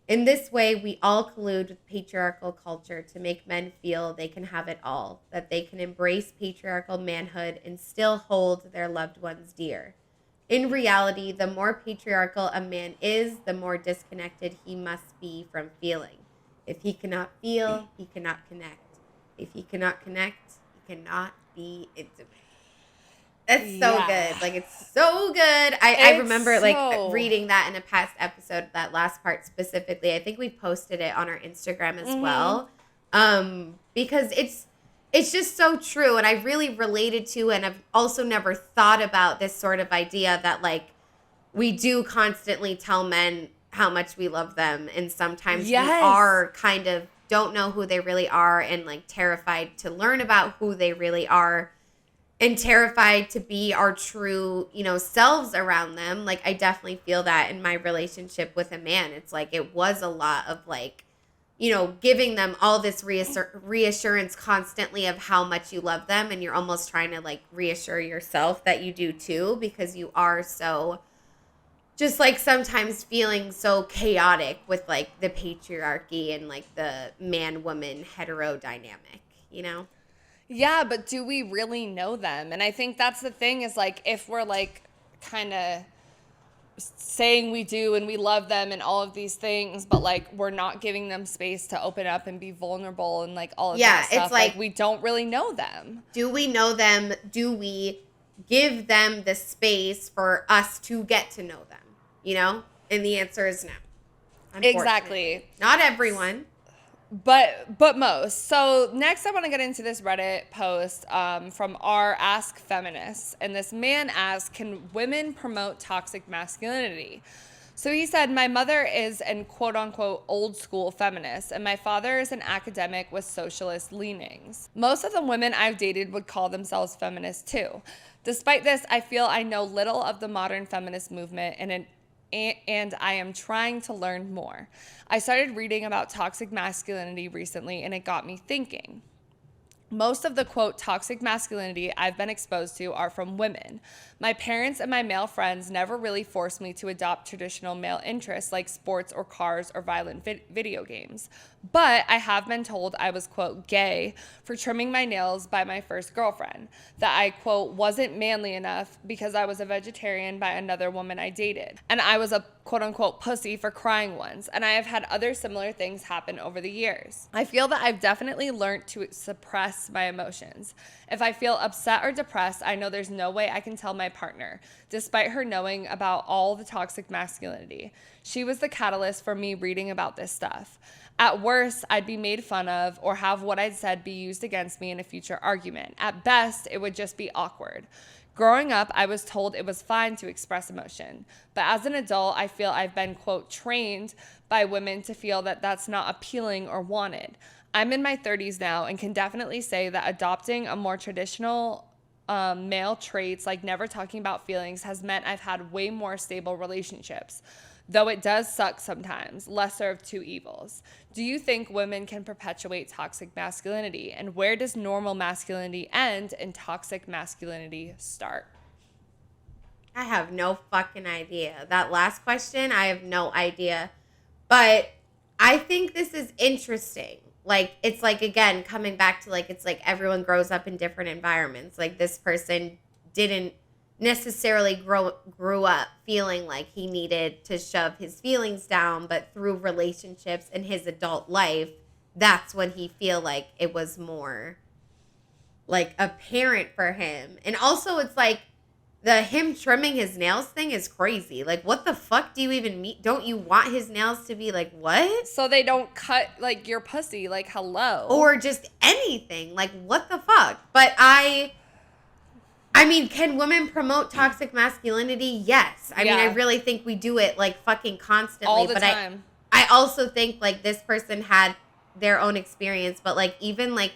In this way, we all collude with patriarchal culture to make men feel they can have it all, that they can embrace patriarchal manhood and still hold their loved ones dear. In reality, the more patriarchal a man is, the more disconnected he must be from feeling. If he cannot feel, he cannot connect. If he cannot connect, he cannot be intimate. It's so good. Like, it's so good. I remember, like, reading that in a past episode, that last part specifically. I think we posted it on our Instagram as well. Because it's just so true. And I really related to, and I've also never thought about this sort of idea that like we do constantly tell men how much we love them. And sometimes we are kind of don't know who they really are and like terrified to learn about who they really are and terrified to be our true, you know, selves around them. Like I definitely feel that in my relationship with a man. It's like it was a lot of like, you know, giving them all this reassurance constantly of how much you love them. And you're almost trying to like reassure yourself that you do too, because you are so just like sometimes feeling so chaotic with like the patriarchy and like the man-woman hetero dynamic, you know? Yeah, but do we really know them? And I think that's the thing is like if we're like kind of saying we do and we love them and all of these things, but like we're not giving them space to open up and be vulnerable and like all of that stuff. It's like we don't really know them. Do we know them? Do we give them the space for us to get to know them? You know? And the answer is no. Exactly. Not everyone. But most. So next I want to get into this Reddit post from r Ask Feminists. And this man asked, can women promote toxic masculinity? So he said, my mother is an quote unquote old school feminist and my father is an academic with socialist leanings. Most of the women I've dated would call themselves feminists too. Despite this, I feel I know little of the modern feminist movement and I am trying to learn more. I started reading about toxic masculinity recently and it got me thinking. Most of the, quote, toxic masculinity I've been exposed to are from women. My parents and my male friends never really forced me to adopt traditional male interests like sports or cars or violent video games. But I have been told I was, quote, gay for trimming my nails by my first girlfriend. That I, quote, wasn't manly enough because I was a vegetarian by another woman I dated. And I was a, quote unquote, pussy for crying once. And I have had other similar things happen over the years. I feel that I've definitely learned to suppress my emotions. If I feel upset or depressed, I know there's no way I can tell my partner, despite her knowing about all the toxic masculinity. She was the catalyst for me reading about this stuff. At worst, I'd be made fun of or have what I'd said be used against me in a future argument. At best, it would just be awkward. Growing up, I was told it was fine to express emotion. But as an adult, I feel I've been, quote, trained by women to feel that that's not appealing or wanted. I'm in my 30s now and can definitely say that adopting a more traditional male traits like never talking about feelings has meant I've had way more stable relationships. Though it does suck sometimes, lesser of two evils. Do you think women can perpetuate toxic masculinity? And where does normal masculinity end and toxic masculinity start? I have no fucking idea. That last question, I have no idea. But I think this is interesting. Like, it's like, again, coming back to like, it's like everyone grows up in different environments. Like this person didn't necessarily grew up feeling like he needed to shove his feelings down, but through relationships in his adult life, that's when he feel like it was more like apparent for him. And also it's like him trimming his nails thing is crazy. Like, what the fuck do you even mean? Don't you want his nails to be like, what? So they don't cut like your pussy, like, hello. Or just anything. Like, what the fuck? But I mean, can women promote toxic masculinity? Yes. I mean, I really think we do it like fucking constantly. All the time. I also think like this person had their own experience, but like even like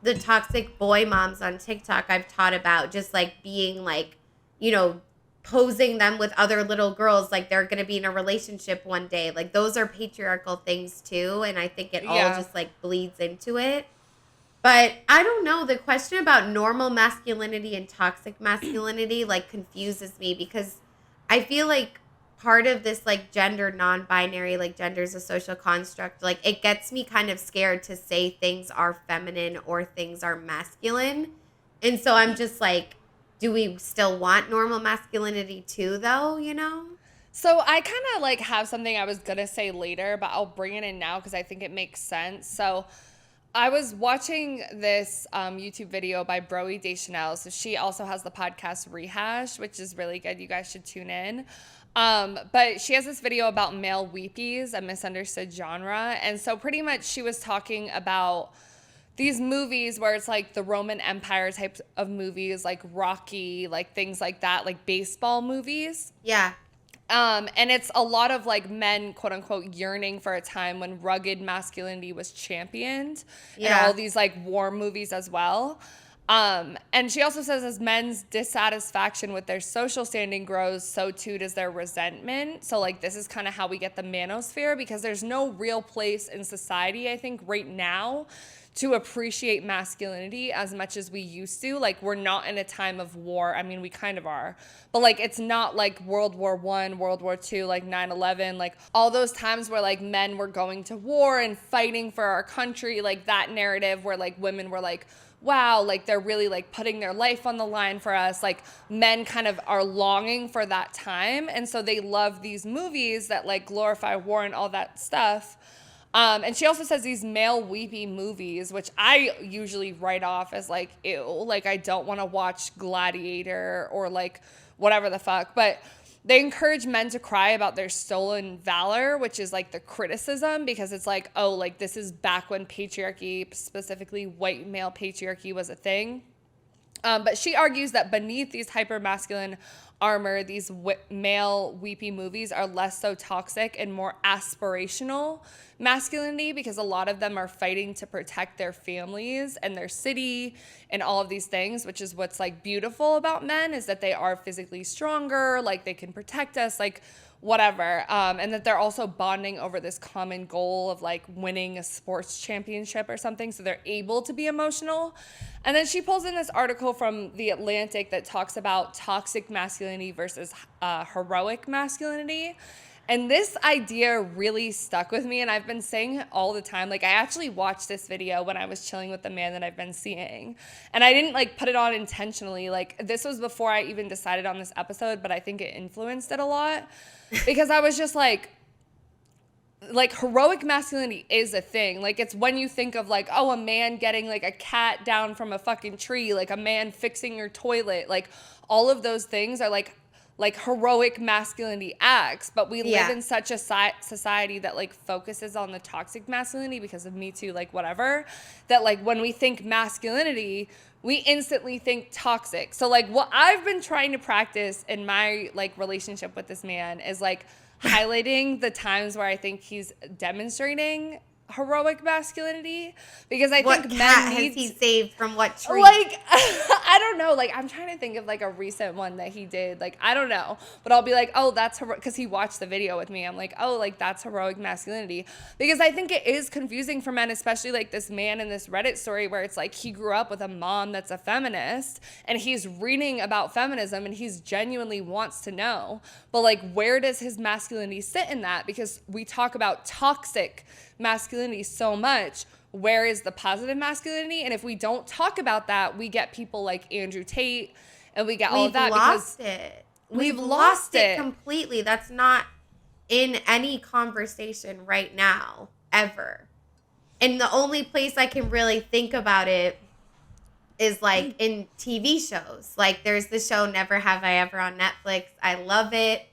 the toxic boy moms on TikTok I've taught about, just like being like, you know, posing them with other little girls like they're going to be in a relationship one day. Like those are patriarchal things too. And I think it all just like bleeds into it. But I don't know. The question about normal masculinity and toxic masculinity like confuses me because I feel like part of this like gender non-binary, like gender is a social construct, like it gets me kind of scared to say things are feminine or things are masculine. And so I'm just like, do we still want normal masculinity too though, you know? So I kind of like have something I was going to say later, but I'll bring it in now because I think it makes sense. So I was watching this YouTube video by Broe Deschanel. So she also has the podcast Rehash, which is really good. You guys should tune in. But she has this video about male weepies, a misunderstood genre. And so pretty much she was talking about these movies where it's like the Roman Empire types of movies, like Rocky, like things like that, like baseball movies. Yeah. And it's a lot of like men, quote unquote, yearning for a time when rugged masculinity was championed, and all these like war movies as well. And she also says as men's dissatisfaction with their social standing grows, so too does their resentment. So like this is kind of how we get the manosphere, because there's no real place in society, I think, right now to appreciate masculinity as much as we used to. Like, we're not in a time of war. I mean, we kind of are. But, like, it's not like World War I, World War II, like 9/11, like all those times where, like, men were going to war and fighting for our country, like that narrative where, like, women were like, wow, like they're really like putting their life on the line for us. Like, men kind of are longing for that time. And so they love these movies that like glorify war and all that stuff. And she also says these male weepy movies, which I usually write off as like, ew, like I don't want to watch Gladiator or like whatever the fuck. But they encourage men to cry about their stolen valor, which is like the criticism, because it's like, oh, like this is back when patriarchy, specifically white male patriarchy, was a thing. But she argues that beneath these hyper-masculine armor, these male weepy movies are less so toxic and more aspirational masculinity, because a lot of them are fighting to protect their families and their city and all of these things, which is what's like beautiful about men, is that they are physically stronger, like they can protect us, like whatever, and that they're also bonding over this common goal of like winning a sports championship or something, so they're able to be emotional. And then she pulls in this article from The Atlantic that talks about toxic masculinity versus heroic masculinity. And this idea really stuck with me, and I've been saying it all the time. Like, I actually watched this video when I was chilling with the man that I've been seeing, and I didn't like put it on intentionally. Like, this was before I even decided on this episode, but I think it influenced it a lot, because I was just like heroic masculinity is a thing. Like, it's when you think of like, oh, a man getting like a cat down from a fucking tree, like a man fixing your toilet, like all of those things are like heroic masculinity acts. But we live in such a society that like focuses on the toxic masculinity because of Me Too, like whatever, that like when we think masculinity, we instantly think toxic. So like what I've been trying to practice in my like relationship with this man is like highlighting the times where I think he's demonstrating heroic masculinity, because I think men need. Has he saved from what tree? Like, I don't know. Like, I'm trying to think of like a recent one that he did. Like, I don't know, but I'll be like, oh, that's because he watched the video with me. I'm like, oh, like that's heroic masculinity, because I think it is confusing for men, especially like this man in this Reddit story where it's like he grew up with a mom that's a feminist and he's reading about feminism and he's genuinely wants to know, but like, where does his masculinity sit in that? Because we talk about toxic masculinity so much. Where is the positive masculinity? And if we don't talk about that, we get people like Andrew Tate and we get all of that because we've lost it completely. That's not in any conversation right now, ever. And the only place I can really think about it is like in TV shows. Like there's the show Never Have I Ever on Netflix. I love it.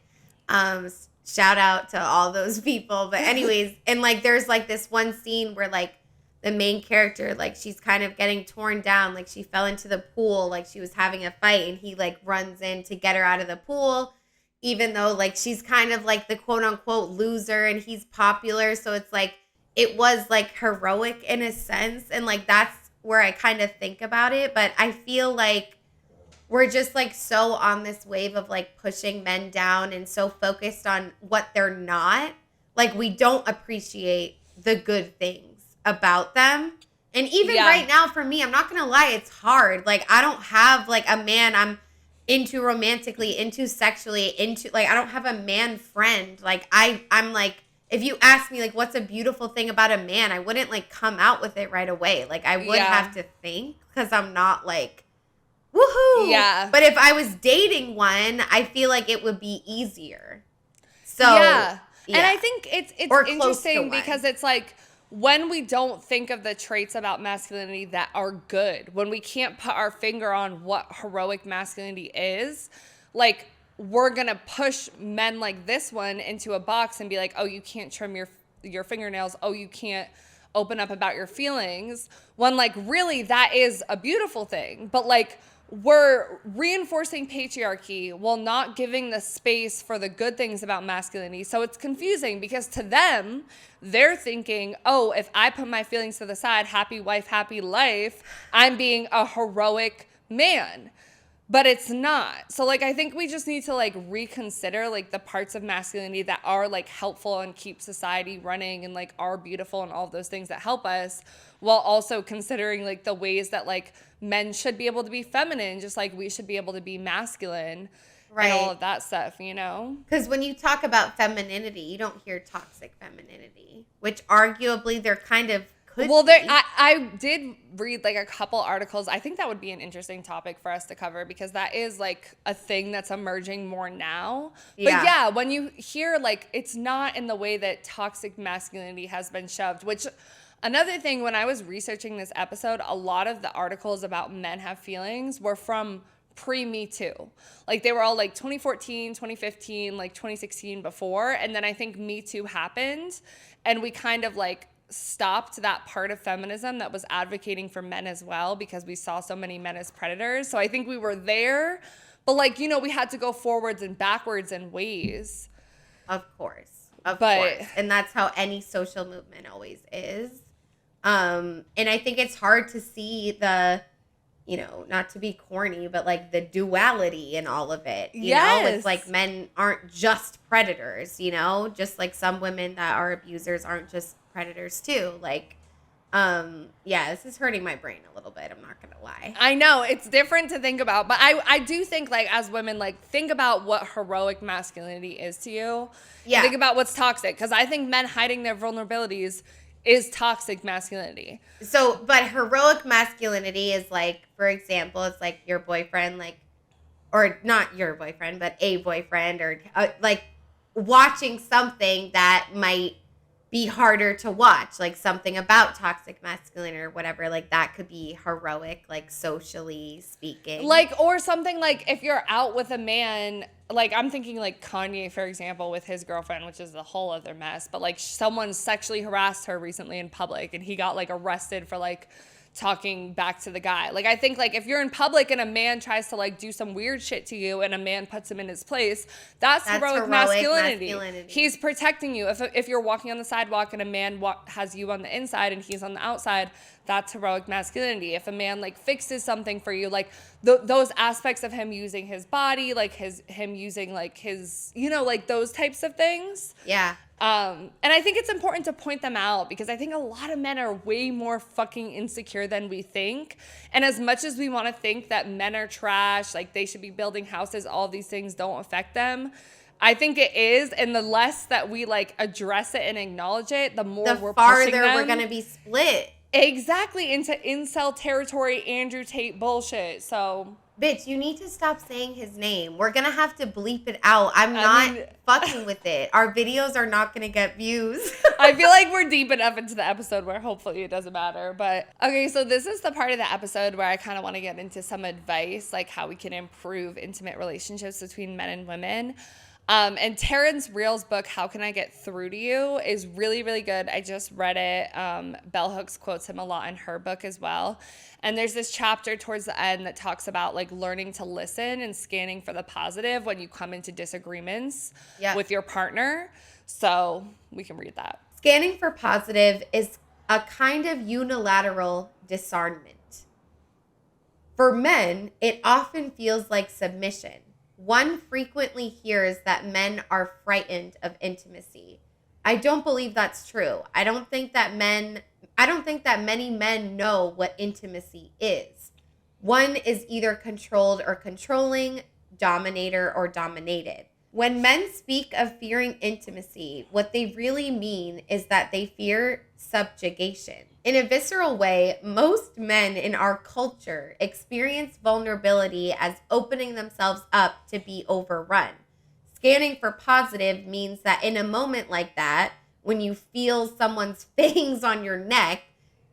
Shout out to all those people. But anyways, and like there's like this one scene where like the main character, like she's kind of getting torn down, like she fell into the pool, like she was having a fight, and he like runs in to get her out of the pool, even though like she's kind of like the quote unquote loser and he's popular. So it's like it was like heroic in a sense, and like that's where I kind of think about it. But I feel like we're just like so on this wave of like pushing men down and so focused on what they're not. Like we don't appreciate the good things about them. And even right now for me, I'm not going to lie, it's hard. Like I don't have like a man I'm into romantically, into sexually, into like I don't have a man friend. Like I'm like, if you ask me like what's a beautiful thing about a man, I wouldn't like come out with it right away. Like I would have to think, because I'm not like woohoo. Yeah. But if I was dating one, I feel like it would be easier. So yeah. And I think it's interesting because it's like when we don't think of the traits about masculinity that are good, when we can't put our finger on what heroic masculinity is, like we're going to push men like this one into a box and be like, oh, you can't trim your fingernails. Oh, you can't open up about your feelings, when like really that is a beautiful thing. But like we're reinforcing patriarchy while not giving the space for the good things about masculinity. So it's confusing because to them, they're thinking, oh, if I put my feelings to the side, happy wife, happy life, I'm being a heroic man. But it's not. So like I think we just need to like reconsider like the parts of masculinity that are like helpful and keep society running and like are beautiful and all of those things that help us, while also considering like the ways that like men should be able to be feminine, just like we should be able to be masculine. Right. And all of that stuff, you know? Because when you talk about femininity, you don't hear toxic femininity, which arguably they're kind of could well, be. I did read like a couple articles. I think that would be an interesting topic for us to cover because that is like a thing that's emerging more now. But yeah, when you hear like it's not in the way that toxic masculinity has been shoved, which another thing, when I was researching this episode, a lot of the articles about men have feelings were from pre-Me Too. Like they were all like 2014, 2015, like 2016 before. And then I think Me Too happened and we kind of like stopped that part of feminism that was advocating for men as well because we saw so many men as predators. So I think we were there, but like, you know, we had to go forwards and backwards in ways. Of course. And that's how any social movement always is. And I think it's hard to see the, you know, not to be corny, but like the duality in all of it. You know, it's like men aren't just predators, you know, just like some women that are abusers aren't just predators too. Like, this is hurting my brain a little bit. I'm not gonna lie. I know it's different to think about, but I do think like as women, like think about what heroic masculinity is to you. Yeah. Think about what's toxic. Cause I think men hiding their vulnerabilities is toxic masculinity. So, but heroic masculinity is like, for example, it's like your boyfriend, like, or not your boyfriend, but a boyfriend, or like watching something that might be harder to watch, like something about toxic masculinity or whatever. Like that could be heroic, like socially speaking. Like, or something like if you're out with a man, like I'm thinking like Kanye, for example, with his girlfriend, which is a whole other mess, but like someone sexually harassed her recently in public and he got like arrested for like talking back to the guy. Like I think like if you're in public and a man tries to like do some weird shit to you and a man puts him in his place, that's heroic masculinity. He's protecting you. If you're walking on the sidewalk and a man has you on the inside and he's on the outside, that's heroic masculinity. If a man like fixes something for you, like those aspects of him using his body, like him using like his, you know, like those types of things. Yeah. And I think it's important to point them out because I think a lot of men are way more fucking insecure than we think. And as much as we want to think that men are trash, like they should be building houses, all these things don't affect them, I think it is. And the less that we like address it and acknowledge it, the more we're pushing them. The farther we're going to be split. Exactly, into incel territory, Andrew Tate bullshit. So, bitch, you need to stop saying his name. We're going to have to bleep it out. I'm not fucking with it. Our videos are not going to get views. I feel like we're deep enough into the episode where hopefully it doesn't matter. But, okay, so this is the part of the episode where I kind of want to get into some advice, like how we can improve intimate relationships between men and women. And Terrence Real's book, How Can I Get Through to You, is really, really good. I just read it. Bell Hooks quotes him a lot in her book as well. And there's this chapter towards the end that talks about like learning to listen and scanning for the positive when you come into disagreements with your partner. So we can read that. Scanning for positive is a kind of unilateral disarmament. For men, it often feels like submission. One frequently hears that men are frightened of intimacy. I don't believe that's true. I don't think that many men know what intimacy is. One is either controlled or controlling, dominator or dominated. When men speak of fearing intimacy, what they really mean is that they fear subjugation. In a visceral way, most men in our culture experience vulnerability as opening themselves up to be overrun. Scanning for positive means that in a moment like that, when you feel someone's fangs on your neck,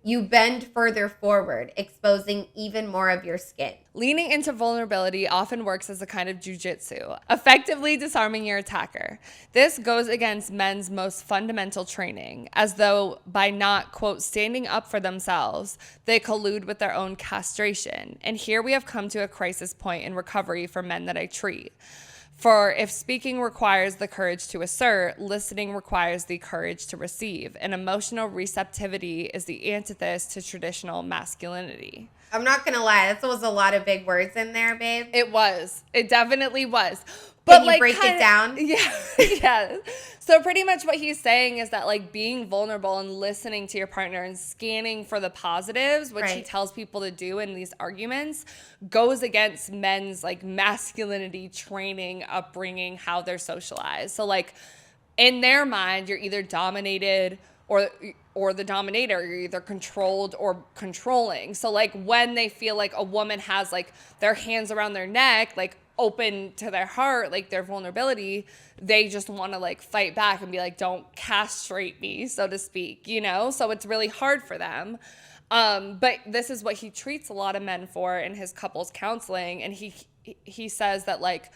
you bend further forward, exposing even more of your skin. Leaning into vulnerability often works as a kind of jujitsu, effectively disarming your attacker. This goes against men's most fundamental training, as though by not, quote, standing up for themselves, they collude with their own castration. And here we have come to a crisis point in recovery for men that I treat. For if speaking requires the courage to assert, listening requires the courage to receive. And emotional receptivity is the antithesis to traditional masculinity. I'm not going to lie. That was a lot of big words in there, babe. It was. It definitely was. But Can you break it down? Yeah. Yeah. So pretty much what he's saying is that like being vulnerable and listening to your partner and scanning for the positives, which he tells people to do in these arguments, goes against men's like masculinity training, upbringing, how they're socialized. So like in their mind, you're either dominated or the dominator. You're either controlled or controlling. So like when they feel like a woman has like their hands around their neck, like open to their heart, like their vulnerability, they just want to like fight back and be like, don't castrate me, so to speak, you know? So it's really hard for them. But this is what he treats a lot of men for in his couples counseling. And he says that like,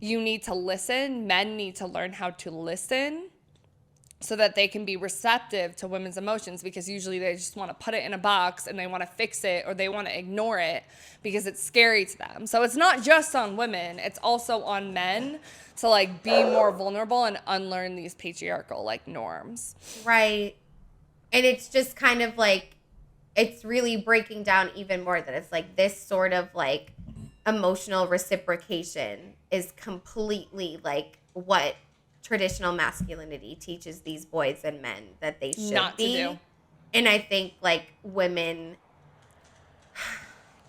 you need to listen. Men need to learn how to listen so that they can be receptive to women's emotions, because usually they just want to put it in a box and they want to fix it or they want to ignore it because it's scary to them. So it's not just on women, it's also on men to like be more vulnerable and unlearn these patriarchal like norms. Right. And it's just kind of like, it's really breaking down even more that it's like this sort of like emotional reciprocation is completely like what traditional masculinity teaches these boys and men that they should not be. To do. And I think like women,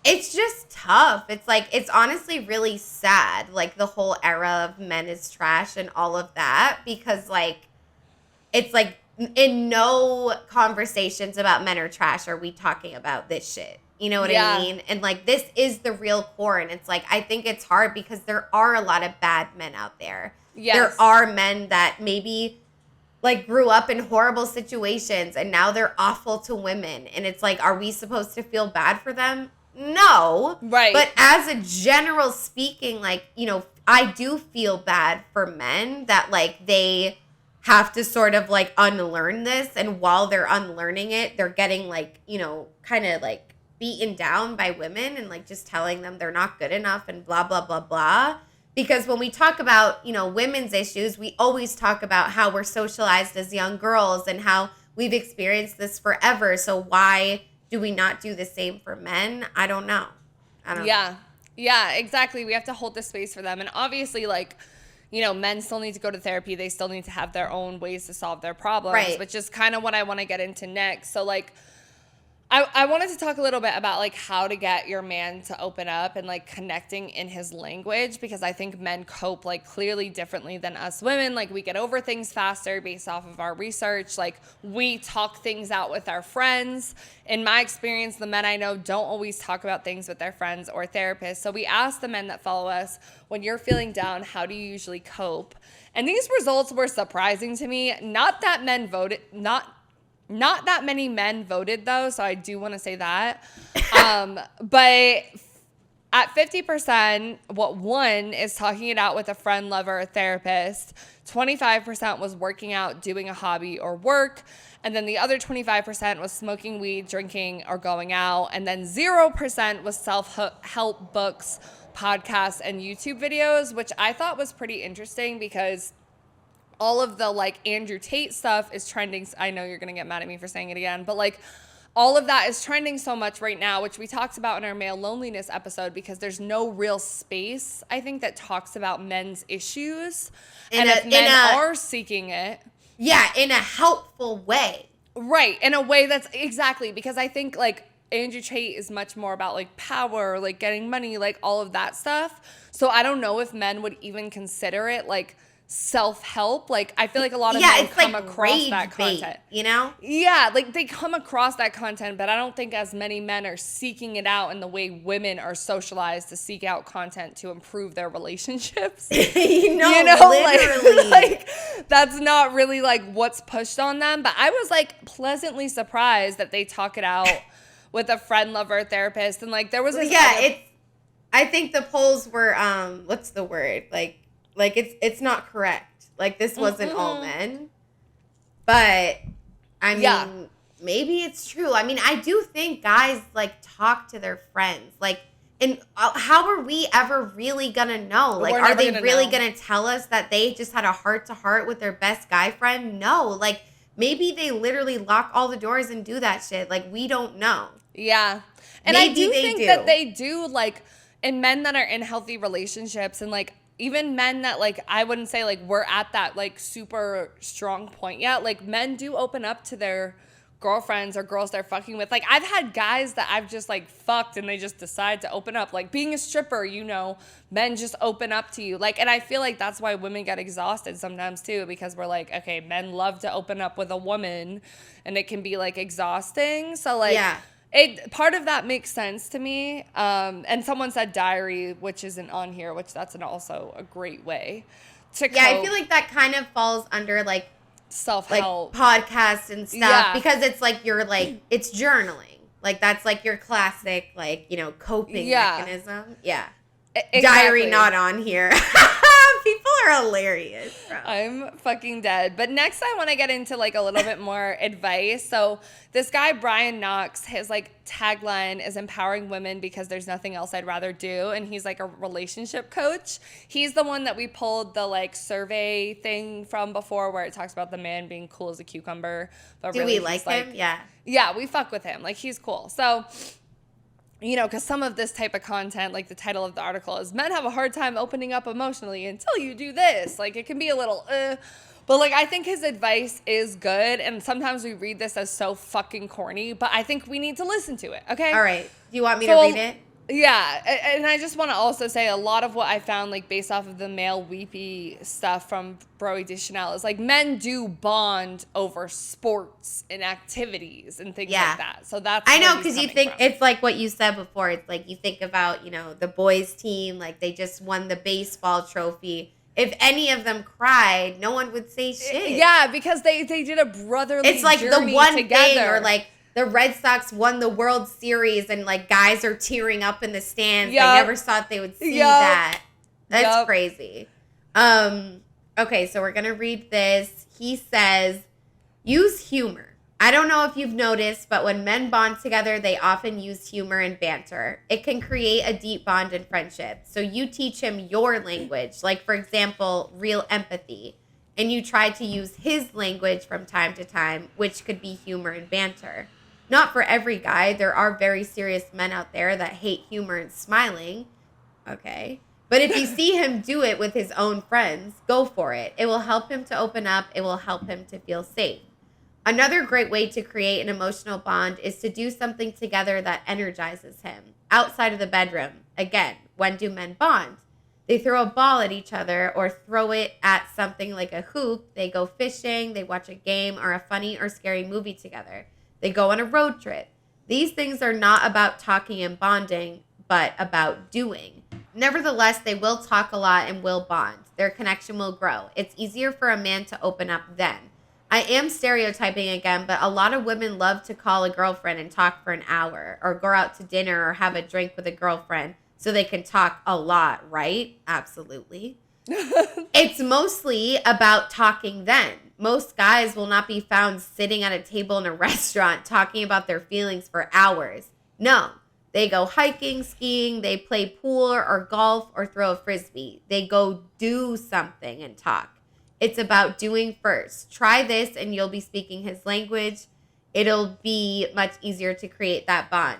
it's just tough. It's like, it's honestly really sad, like the whole era of men is trash and all of that, because like, it's like in no conversations about men are trash are we talking about this shit. You know what I mean? And like, this is the real core. And it's like, I think it's hard because there are a lot of bad men out there. Yes. There are men that maybe like grew up in horrible situations and now they're awful to women. And it's like, are we supposed to feel bad for them? No. Right. But as a general speaking, like, you know, I do feel bad for men that like they have to sort of like unlearn this. And while they're unlearning it, they're getting like, you know, kind of like beaten down by women and like just telling them they're not good enough and blah, blah, blah, blah. Because when we talk about, you know, women's issues, we always talk about how we're socialized as young girls and how we've experienced this forever. So why do we not do the same for men? I don't know. Yeah. Yeah, exactly. We have to hold the space for them. And obviously, like, you know, men still need to go to therapy. They still need to have their own ways to solve their problems, which is kind of what I want to get into next. So, like, I wanted to talk a little bit about like how to get your man to open up and like connecting in his language, because I think men cope like clearly differently than us women. Like we get over things faster based off of our research. Like we talk things out with our friends. In my experience, the men I know don't always talk about things with their friends or therapists. So we asked the men that follow us, when you're feeling down, how do you usually cope? And these results were surprising to me. Not that many men voted, though, so I do want to say that. But at 50%, what one is talking it out with a friend, lover, or therapist. 25% was working out, doing a hobby or work. And then the other 25% was smoking weed, drinking, or going out. And then 0% was self-help books, podcasts, and YouTube videos, which I thought was pretty interesting because all of the like Andrew Tate stuff is trending. I know you're going to get mad at me for saying it again, but like all of that is trending so much right now, which we talked about in our male loneliness episode, because there's no real space, I think, that talks about men's issues. And if men are seeking it. Yeah, in a helpful way. Right. In a way that's exactly, because I think like Andrew Tate is much more about like power, like getting money, like all of that stuff. So I don't know if men would even consider it like self-help. Like, I feel like a lot of men come across that content. You know? Yeah, like they come across that content, but I don't think as many men are seeking it out in the way women are socialized to seek out content to improve their relationships. you know, literally. Like that's not really like what's pushed on them. But I was like pleasantly surprised that they talk it out with a friend, lover, therapist, and like there was this I think the polls were what's the word? Like it's not correct. Like this wasn't all men. But I mean, maybe it's true. I mean, I do think guys like talk to their friends. Like, and how are we ever really gonna know? Like, are they really gonna tell us that they just had a heart to heart with their best guy friend? No. Like, maybe they literally lock all the doors and do that shit. Like, we don't know. Yeah. And maybe I do think that they do, like, in men that are in healthy relationships and like even men that like I wouldn't say like we're at that like super strong point yet. Like men do open up to their girlfriends or girls they're fucking with. Like I've had guys that I've just like fucked and they just decide to open up. Like being a stripper, you know, men just open up to you. Like, and I feel like that's why women get exhausted sometimes too, because we're like, okay, men love to open up with a woman and it can be like exhausting. So like part of that makes sense to me. And someone said diary, which isn't on here, which that's also a great way to cope. I feel like that kind of falls under like self-help podcasts and stuff because it's like you're like it's journaling. Like that's like your classic like, you know, coping mechanism. Yeah. Exactly. Diary not on here. People are hilarious, bro. I'm fucking dead. But next I want to get into like a little bit more advice. So this guy, Brian Knox, his like tagline is empowering women because there's nothing else I'd rather do. And he's like a relationship coach. He's the one that we pulled the like survey thing from before where it talks about the man being cool as a cucumber. But do really we like him? Yeah. Yeah, we fuck with him. Like he's cool. So you know, because some of this type of content, like the title of the article is men have a hard time opening up emotionally until you do this. Like it can be a little, but like I think his advice is good. And sometimes we read this as so fucking corny, but I think we need to listen to it. Okay. All right. Do you want me to read it? Yeah. And I just want to also say a lot of what I found, like based off of the male weepy stuff from Broe Deschanel is like men do bond over sports and activities and things like that. So that's I know, because you think it's like what you said before. It's like you think about, you know, the boys team, like they just won the baseball trophy. If any of them cried, no one would say shit. Yeah, because they did a brotherly It's like journey the one together. thing, or like the Red Sox won the World Series and like guys are tearing up in the stands. Yep. I never thought they would see that. That's crazy. Okay, so we're going to read this. He says, use humor. I don't know if you've noticed, but when men bond together, they often use humor and banter. It can create a deep bond in friendship. So you teach him your language, like, for example, real empathy. And you try to use his language from time to time, which could be humor and banter. Not for every guy. There are very serious men out there that hate humor and smiling. Okay. But if you see him do it with his own friends, go for it. It will help him to open up. It will help him to feel safe. Another great way to create an emotional bond is to do something together that energizes him outside of the bedroom. Again, when do men bond? They throw a ball at each other or throw it at something like a hoop. They go fishing. They watch a game or a funny or scary movie together. They go on a road trip. These things are not about talking and bonding, but about doing. Nevertheless, they will talk a lot and will bond. Their connection will grow. It's easier for a man to open up then. I am stereotyping again, but a lot of women love to call a girlfriend and talk for an hour or go out to dinner or have a drink with a girlfriend so they can talk a lot, right? Absolutely. It's mostly about talking then. Most guys will not be found sitting at a table in a restaurant talking about their feelings for hours. No. They go hiking, skiing, they play pool or golf or throw a frisbee. They go do something and talk. It's about doing first. Try this and you'll be speaking his language. It'll be much easier to create that bond.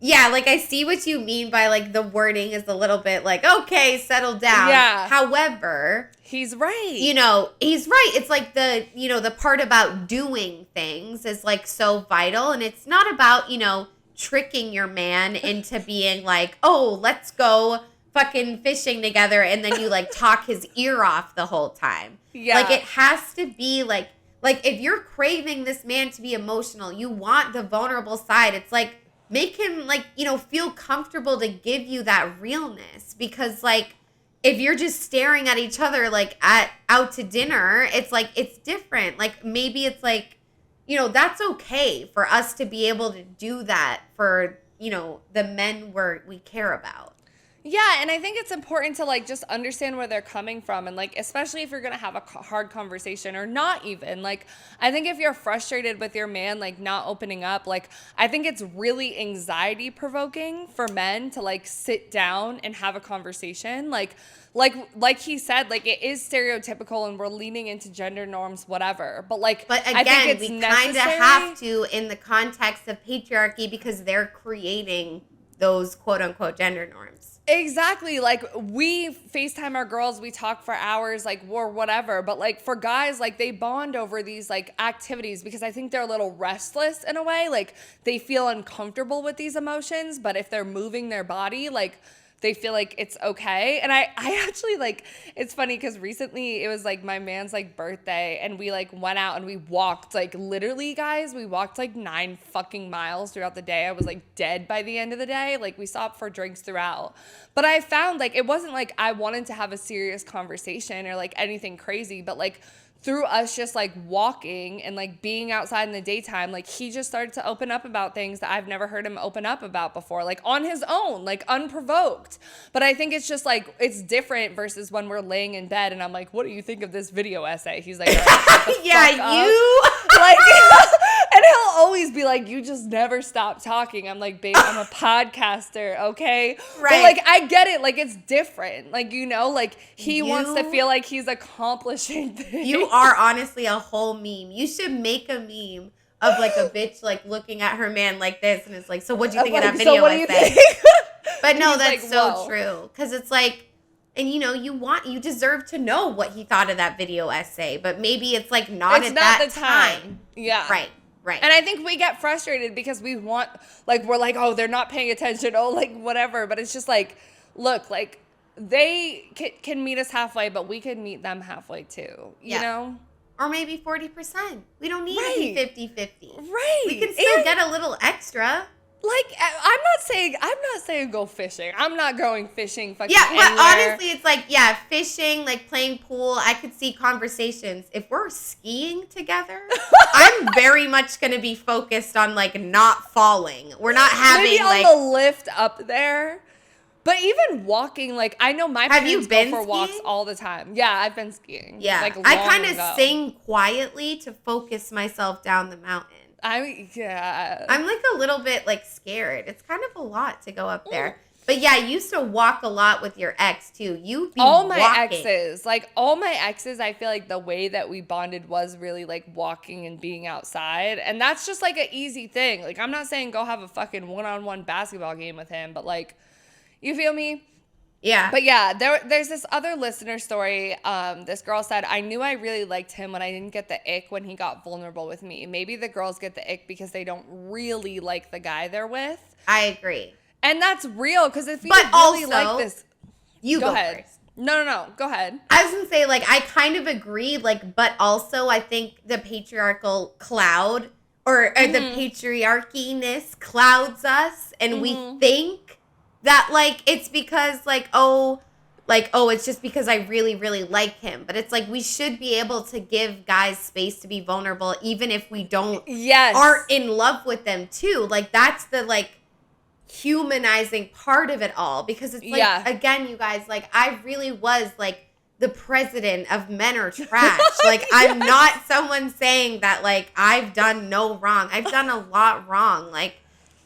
Yeah, like I see what you mean by like the wording is a little bit like, okay, settle down. Yeah. However, he's right. You know, he's right. It's like the, you know, the part about doing things is like so vital. And it's not about, you know, tricking your man into being like, oh, let's go fucking fishing together and then you like talk his ear off the whole time. Yeah. Like it has to be like if you're craving this man to be emotional, you want the vulnerable side. It's like make him like, you know, feel comfortable to give you that realness, because like if you're just staring at each other like out to dinner, it's like it's different. Like maybe it's like, you know, that's okay for us to be able to do that for, you know, the men we care about. Yeah, and I think it's important to like just understand where they're coming from, and like especially if you're gonna have a hard conversation or not even like I think if you're frustrated with your man like not opening up, like I think it's really anxiety provoking for men to like sit down and have a conversation. Like he said, like it is stereotypical and we're leaning into gender norms, whatever. But again, I think it's we kind of have to in the context of patriarchy because they're creating those quote unquote gender norms. Exactly. Like we FaceTime our girls, we talk for hours, like or whatever. But like for guys, like they bond over these like activities because I think they're a little restless in a way. Like they feel uncomfortable with these emotions, but if they're moving their body, like they feel like it's okay. And I actually like, it's funny because recently it was like my man's like birthday and we like went out and we walked like literally guys, we walked like 9 fucking miles throughout the day. I was like dead by the end of the day. Like we stopped for drinks throughout. But I found like, it wasn't like I wanted to have a serious conversation or like anything crazy, but like through us just like walking and like being outside in the daytime, like he just started to open up about things that I've never heard him open up about before, like on his own, like unprovoked. But I think it's just like, it's different versus when we're laying in bed and I'm like, what do you think of this video essay? He's like, all right, shut the yeah, fuck up. you. Like, and he'll always be like, you just never stop talking. I'm like, babe, I'm a podcaster, okay? Right. But like, I get it. Like, it's different. Like, you know, like he wants to feel like he's accomplishing things. You are honestly a whole meme. You should make a meme of like a bitch like looking at her man like this and it's like, so what'd you think of that video essay? But no, that's like, so true. Because it's like, and you know, you deserve to know what he thought of that video essay, but maybe it's like not at that time. Yeah. Right. And I think we get frustrated because we want, like, we're like, oh, they're not paying attention. Oh, like, whatever. But it's just like, look, like, they can meet us halfway, but we can meet them halfway too, you know? Or maybe 40%. We don't need to be 50-50. Right. We can still get a little extra. Like, I'm not saying go fishing. I'm not going fishing fucking anywhere. But honestly, it's like, yeah, fishing, like playing pool, I could see conversations. If we're skiing together, I'm very much going to be focused on, like, not falling. We're not having, maybe on like... the lift up there. But even walking, like, I know my parents go for walks all the time. Yeah, I've been skiing. Yeah, like, I kind of sing quietly to focus myself down the mountain. I'm like a little bit like scared. It's kind of a lot to go up there. But yeah, you used to walk a lot with your ex too. All my exes, I feel like the way that we bonded was really like walking and being outside. And that's just like an easy thing. Like I'm not saying go have a fucking one-on-one basketball game with him, but like, you feel me? Yeah. But yeah, there's this other listener story. This girl said, I knew I really liked him when I didn't get the ick when he got vulnerable with me. Maybe the girls get the ick because they don't really like the guy they're with. I agree. And that's real because if you really like this... You go ahead. First. No. Go ahead. I was going to say, like, I kind of agree, like, but also I think the patriarchal cloud or the patriarchiness clouds us and we think that, like, it's because, it's just because I really, really like him. But it's like we should be able to give guys space to be vulnerable even if we aren't in love with them, too. Like, that's the, like, humanizing part of it all. Because it's like, again, you guys, like, I really was, like, the president of men are trash. Like, I'm not someone saying that, like, I've done no wrong. I've done a lot wrong, like,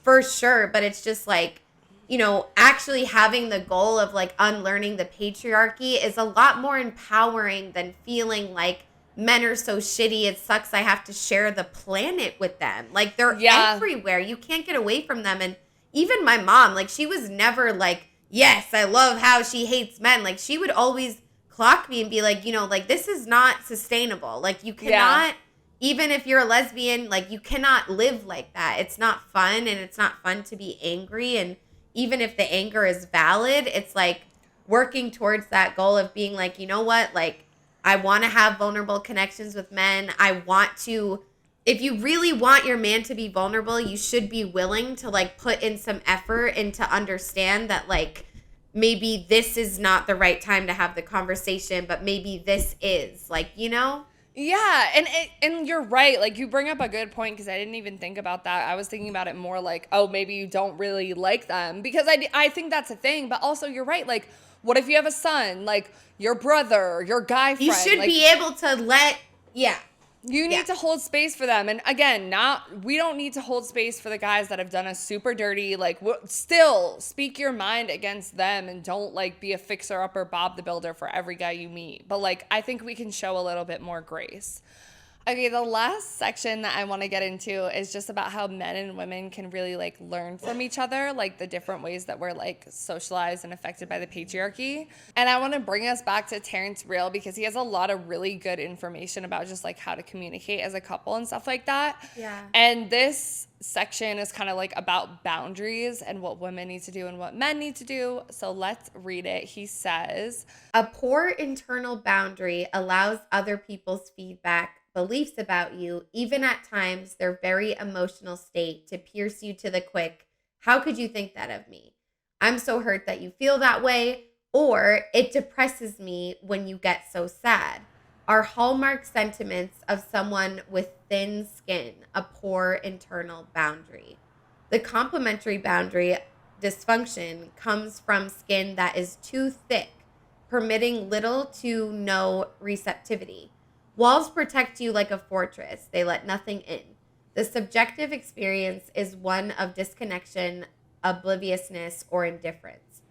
for sure. But it's just, like, you know, actually having the goal of like unlearning the patriarchy is a lot more empowering than feeling like men are so shitty. It sucks. I have to share the planet with them. Like they're everywhere. You can't get away from them. And even my mom, like she was never like, yes, I love how she hates men. Like she would always clock me and be like, you know, like this is not sustainable. Like you cannot, even if you're a lesbian, like you cannot live like that. It's not fun and it's not fun to be angry. And even if the anger is valid, it's like working towards that goal of being like, you know what, like, I want to have vulnerable connections with men. I want to, if you really want your man to be vulnerable, you should be willing to like put in some effort and to understand that like maybe this is not the right time to have the conversation, but maybe this is, like, you know? Yeah, and you're right. Like, you bring up a good point because I didn't even think about that. I was thinking about it more like, oh, maybe you don't really like them, because I think that's a thing. But also, you're right. Like, what if you have a son, like your brother, your guy friend? You should like, be able to let, yeah. You need to hold space for them. And again, we don't need to hold space for the guys that have done us super dirty. Like, still speak your mind against them and don't like be a fixer upper Bob the Builder for every guy you meet. But like, I think we can show a little bit more grace. Okay, the last section that I want to get into is just about how men and women can really like learn from each other, like the different ways that we're like socialized and affected by the patriarchy. And I want to bring us back to Terrence Real because he has a lot of really good information about just like how to communicate as a couple and stuff like that. Yeah. And this section is kind of like about boundaries and what women need to do and what men need to do. So let's read it. He says, a poor internal boundary allows other people's feedback, beliefs about you, even at times their very emotional state, to pierce you to the quick. How could you think that of me? I'm so hurt that you feel that way. Or it depresses me when you get so sad. Are hallmark sentiments of someone with thin skin, a poor internal boundary. The complementary boundary dysfunction comes from skin that is too thick, permitting little to no receptivity. Walls protect you like a fortress. They let nothing in. The subjective experience is one of disconnection, obliviousness, or indifference.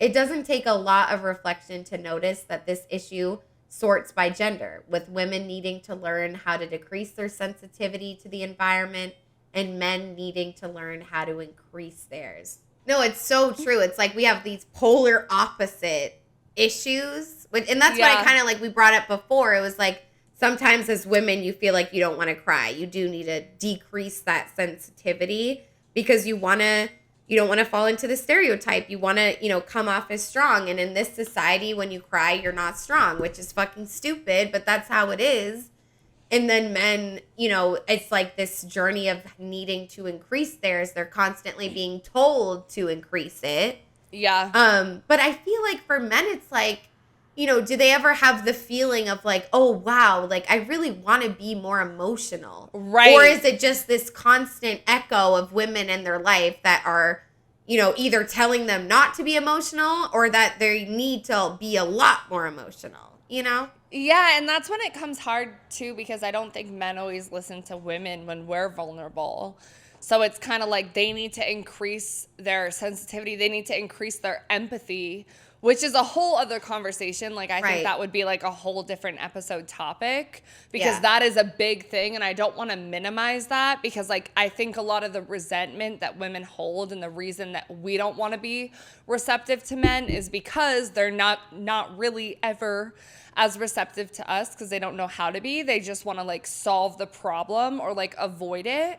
It doesn't take a lot of reflection to notice that this issue sorts by gender, with women needing to learn how to decrease their sensitivity to the environment and men needing to learn how to increase theirs. No, it's so true. It's like we have these polar opposite issues. And that's what I kind of like, we brought up before. It was like, sometimes as women, you feel like you don't want to cry. You do need to decrease that sensitivity because you don't want to fall into the stereotype. You want to, come off as strong. And in this society, when you cry, you're not strong, which is fucking stupid, but that's how it is. And then men, it's like this journey of needing to increase theirs. They're constantly being told to increase it. Yeah. But I feel like for men, it's like, do they ever have the feeling of like, oh, wow, like I really want to be more emotional? Right. Or is it just this constant echo of women in their life that are, either telling them not to be emotional or that they need to be a lot more emotional, Yeah, and that's when it comes hard too, because I don't think men always listen to women when we're vulnerable. So it's kind of like they need to increase their sensitivity. They need to increase their empathy, which is a whole other conversation. Like, I think that would be like a whole different episode topic because that is a big thing. And I don't want to minimize that because like, I think a lot of the resentment that women hold and the reason that we don't want to be receptive to men is because they're not really ever as receptive to us because they don't know how to be. They just want to like solve the problem or like avoid it.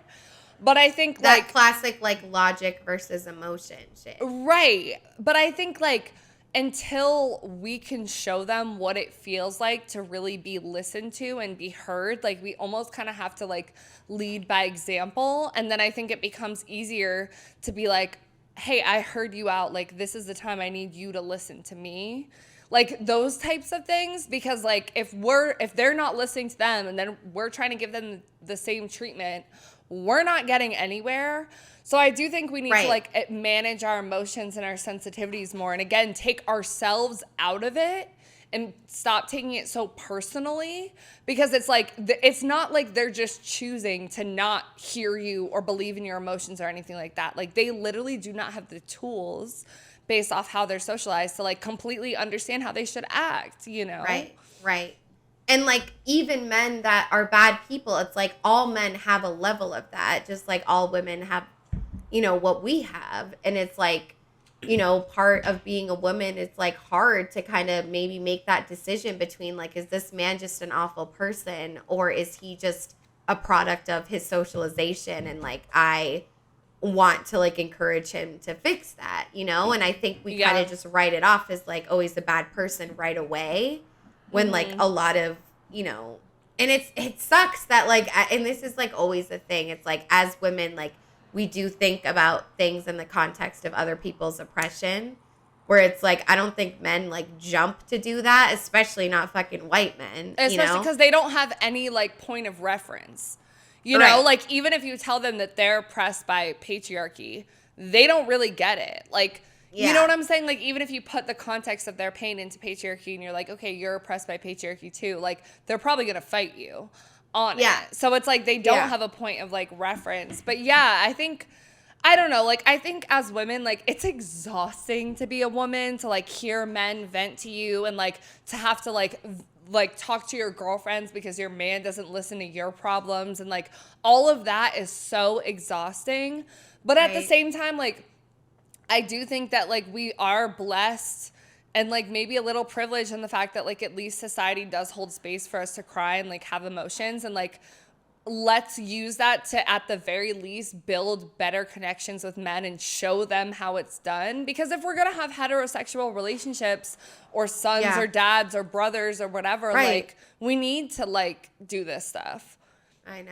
But I think that like classic like logic versus emotion shit. Right. But I think like until we can show them what it feels like to really be listened to and be heard, like we almost kind of have to like lead by example. And then I think it becomes easier to be like, hey, I heard you out. Like, this is the time I need you to listen to me. Like those types of things, because like if they're not listening to them and then we're trying to give them the same treatment, we're not getting anywhere. So I do think we need to like manage our emotions and our sensitivities more. And again, take ourselves out of it and stop taking it so personally, because it's like, it's not like they're just choosing to not hear you or believe in your emotions or anything like that. Like they literally do not have the tools based off how they're socialized to like completely understand how they should act, Right. And like even men that are bad people, it's like all men have a level of that, just like all women have, what we have. And it's like, part of being a woman, it's like hard to kind of maybe make that decision between like, is this man just an awful person or is he just a product of his socialization? And like, I want to like encourage him to fix that, you know? And I think we kind of just write it off as like, oh, he's a bad person right away, when like a lot of, you know, and it sucks that like, and this is like always a thing. It's like, as women, like, we do think about things in the context of other people's oppression, where it's like, I don't think men like jump to do that, especially not fucking white men. Especially because they don't have any like point of reference. You know, like, even if you tell them that they're oppressed by patriarchy, they don't really get it. Like, you know what I'm saying? Like, even if you put the context of their pain into patriarchy and you're like, okay, you're oppressed by patriarchy too, like, they're probably going to fight you on it. So it's like they don't have a point of like reference. But yeah, I think, I don't know, like, I think as women, like, it's exhausting to be a woman, to like hear men vent to you, and like to have to like talk to your girlfriends because your man doesn't listen to your problems, and like all of that is so exhausting. But at the same time, like, I do think that like we are blessed and like maybe a little privileged in the fact that like at least society does hold space for us to cry and like have emotions, and like let's use that to at the very least build better connections with men and show them how it's done. Because if we're gonna have heterosexual relationships or sons or dads or brothers or whatever, like, we need to like do this stuff. I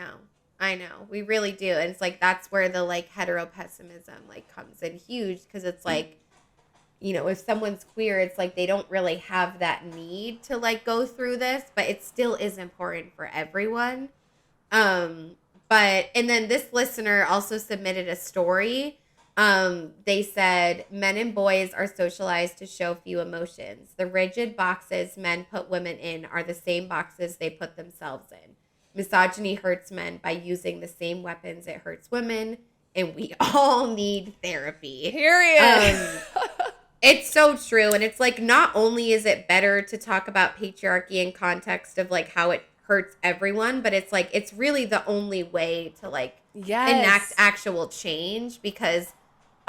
know, we really do. And it's like, that's where the like hetero pessimism like comes in huge, because it's like, you know, if someone's queer, it's like they don't really have that need to like go through this, but it still is important for everyone. But, and then this listener also submitted a story. They said, men and boys are socialized to show few emotions. The rigid boxes men put women in are the same boxes they put themselves in. Misogyny hurts men by using the same weapons it hurts women, and we all need therapy. Period. It's so true. And it's like, not only is it better to talk about patriarchy in context of like how it hurts everyone, but it's like, it's really the only way to like enact actual change, because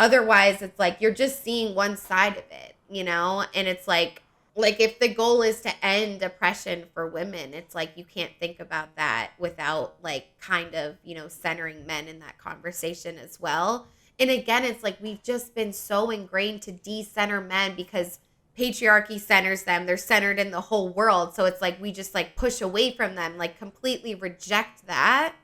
otherwise it's like you're just seeing one side of it, you know? And it's like if the goal is to end oppression for women, it's like you can't think about that without like kind of, you know, centering men in that conversation as well. And again, it's like we've just been so ingrained to de-center men because patriarchy centers them. They're centered in the whole world. So it's like we just like push away from them, like completely reject that.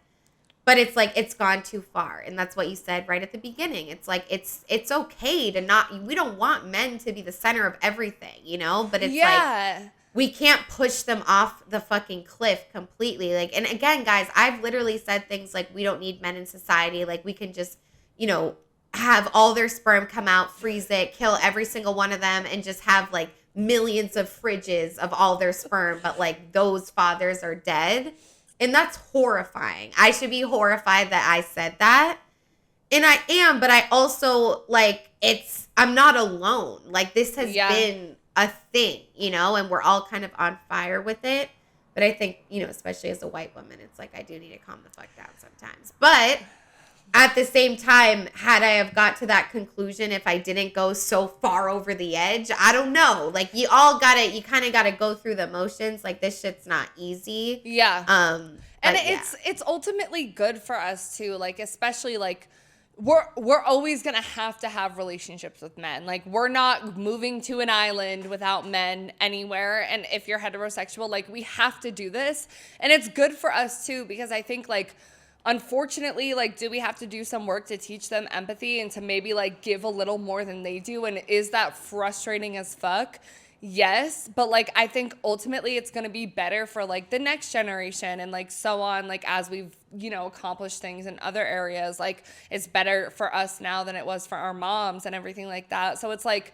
But it's like it's gone too far. And that's what you said right at the beginning. It's like it's okay to not, we don't want men to be the center of everything, you know? But it's like we can't push them off the fucking cliff completely. Like, and again, guys, I've literally said things like, we don't need men in society. Like, we can just, you know, have all their sperm come out, freeze it, kill every single one of them, and just have like millions of fridges of all their sperm, but like those fathers are dead. And that's horrifying. I should be horrified that I said that. And I am, but I also like, I'm not alone. Like, this has been a thing, you know, and we're all kind of on fire with it. But I think, you know, especially as a white woman, it's like I do need to calm the fuck down sometimes. But at the same time, had I have got to that conclusion if I didn't go so far over the edge, I don't know. Like, you kind of got to go through the motions. Like, this shit's not easy. And it's ultimately good for us too. Like, especially like we're always going to have relationships with men. Like, we're not moving to an island without men anywhere. And if you're heterosexual, like, we have to do this. And it's good for us too, because I think like, unfortunately, like, do we have to do some work to teach them empathy and to maybe like give a little more than they do? And is that frustrating as fuck? Yes. But like, I think ultimately it's going to be better for like the next generation and like so on, like as we've, you know, accomplished things in other areas, like it's better for us now than it was for our moms and everything like that. So it's like,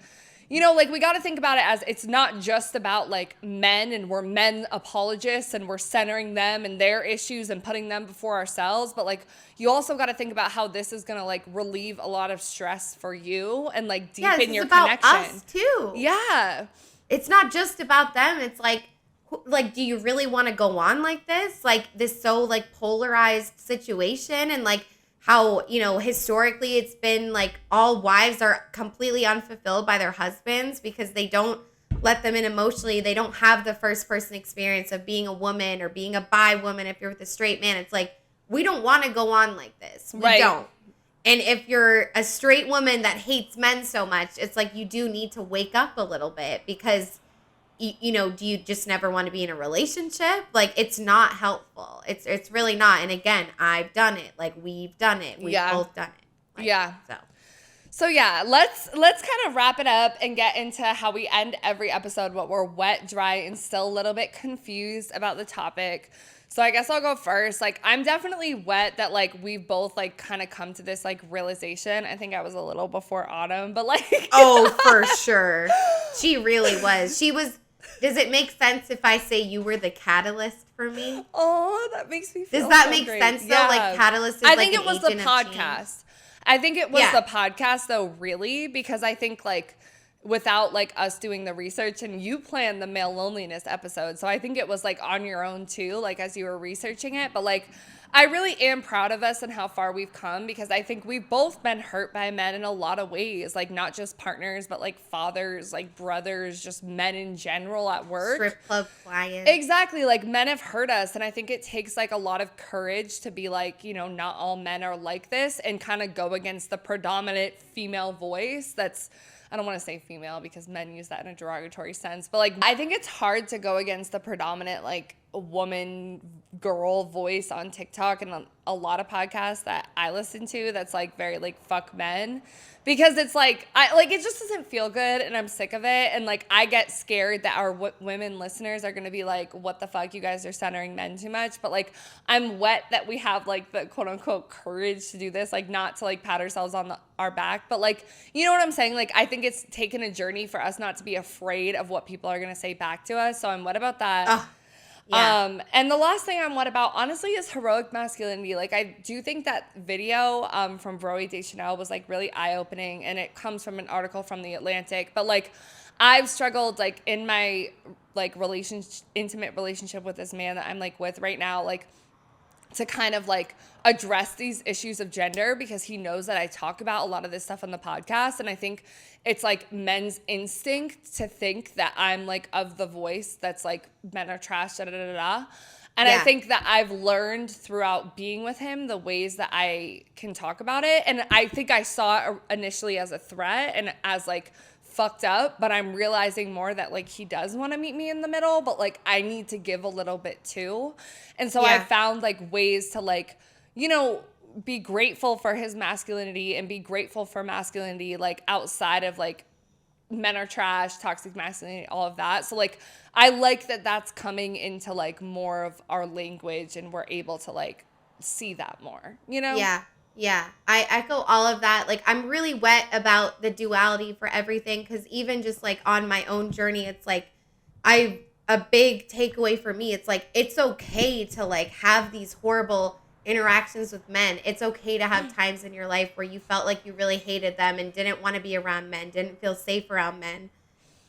you know, like, we got to think about it as it's not just about like men and we're men apologists and we're centering them and their issues and putting them before ourselves. But like, you also got to think about how this is going to like relieve a lot of stress for you and like deepen your connection. Us too. Yeah. It's not just about them. It's like, do you really want to go on like this? Like, this so like polarized situation, and like how, you know, historically it's been like all wives are completely unfulfilled by their husbands because they don't let them in emotionally. They don't have the first person experience of being a woman or being a bi woman if you're with a straight man. It's like, we don't want to go on like this. We don't. And if you're a straight woman that hates men so much, it's like you do need to wake up a little bit because, you know, do you just never want to be in a relationship? Like, it's not helpful. It's really not. And again, I've done it. Like, we've done it. We've both done it. Like, So yeah, let's kind of wrap it up and get into how we end every episode, what we're wet, dry, and still a little bit confused about the topic. So I guess I'll go first. Like, I'm definitely wet that, like, we've both, like, kind of come to this, like, realization. I think I was a little before Autumn, but, like... Oh, for sure. She really was. She was... Does it make sense if I say you were the catalyst for me? Oh, that makes me feel Does that so make great. sense, though? Yeah. Like, catalyst is I like think it was the podcast. I think it was the podcast, though, really, because I think, like, without, like, us doing the research, and you planned the male loneliness episode, so I think it was, like, on your own, too, like, as you were researching it, but, like, I really am proud of us and how far we've come, because I think we've both been hurt by men in a lot of ways, like, not just partners, but, like, fathers, like, brothers, just men in general at work. Strip club clients. Exactly, like, men have hurt us, and I think it takes, like, a lot of courage to be like, you know, not all men are like this, and kind of go against the predominant female voice that's... I don't want to say female because men use that in a derogatory sense, but, like, I think it's hard to go against the predominant, like, woman, girl voice on TikTok and a lot of podcasts that I listen to that's, like, very, like, fuck men, because it's, like, it just doesn't feel good, and I'm sick of it, and, like, I get scared that our women listeners are going to be like, what the fuck, you guys are centering men too much, but, like, I'm wet that we have, like, the quote-unquote courage to do this, like, not to, like, pat ourselves on our back, but, like, you know what I'm saying? Like, I think it's taken a journey for us not to be afraid of what people are going to say back to us, so I'm wet about that. Yeah. And the last thing I'm wet about, honestly, is heroic masculinity. Like, I do think that video from Roy Deschanel was, like, really eye-opening, and it comes from an article from The Atlantic. But, like, I've struggled, like, in my, like, intimate relationship with this man that I'm, like, with right now, like, to kind of, like, address these issues of gender, because he knows that I talk about a lot of this stuff on the podcast, and I think it's, like, men's instinct to think that I'm, like, of the voice that's, like, men are trash, da-da-da-da-da. And I think that I've learned throughout being with him the ways that I can talk about it, and I think I saw it initially as a threat and as, like, fucked up, but I'm realizing more that, like, he does want to meet me in the middle, but, like, I need to give a little bit too. And so I found, like, ways to, like, you know, be grateful for his masculinity and be grateful for masculinity, like, outside of, like, men are trash, toxic masculinity, all of that. So, like, I like that that's coming into, like, more of our language, and we're able to, like, see that more, you know? Yeah, I echo all of that. Like, I'm really wet about the duality for everything, because even just, like, on my own journey, it's like a big takeaway for me. It's like, it's okay to, like, have these horrible interactions with men. It's okay to have times in your life where you felt like you really hated them and didn't want to be around men, didn't feel safe around men.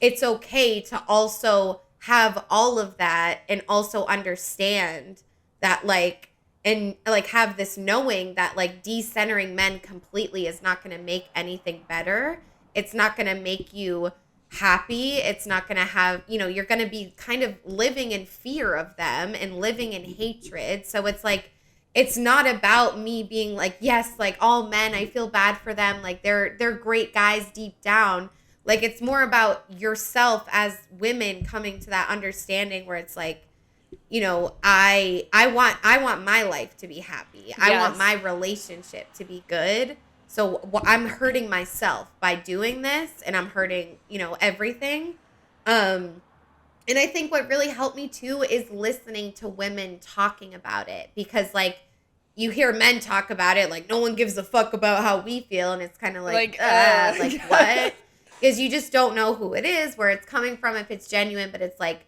It's okay to also have all of that and also understand that, like, and, like, have this knowing that, like, decentering men completely is not going to make anything better. It's not going to make you happy. It's not going to have, you know, you're going to be kind of living in fear of them and living in hatred. So it's like, it's not about me being like, yes, like, all men, I feel bad for them, like, they're great guys deep down. Like, it's more about yourself as women coming to that understanding where it's like, you know, I want my life to be happy. I want my relationship to be good. So I'm hurting myself by doing this, and I'm hurting, you know, everything. And I think what really helped me too is listening to women talking about it, because, like, you hear men talk about it, like, no one gives a fuck about how we feel, and it's kind of like what? Because you just don't know who it is, where it's coming from, if it's genuine. But it's like,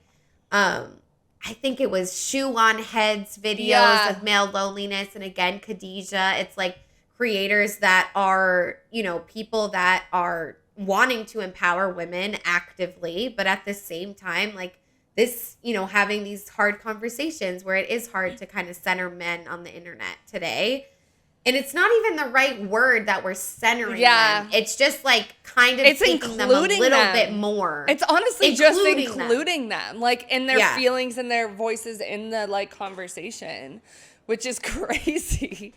I think it was Shoe on Head's videos of male loneliness, and again, Khadijah. It's like creators that are, you know, people that are wanting to empower women actively, but at the same time, like, this, you know, having these hard conversations where it is hard to kind of center men on the internet today. And it's not even the right word that we're centering them. It's just, like, kind of taking them a little bit more. It's honestly just including them, like, in their feelings and their voices in the, like, conversation, which is crazy.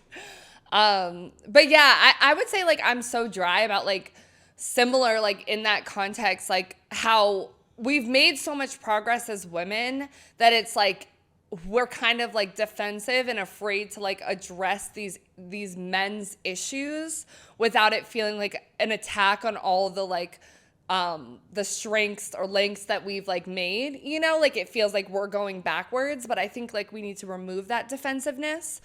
But yeah, I would say like I'm so dry about like similar like in that context, like how we've made so much progress as women that it's like we're kind of like defensive and afraid to like address these men's issues without it feeling like an attack on all the like the strengths or lengths that we've like made, you know, like it feels like we're going backwards, but I think like we need to remove that defensiveness.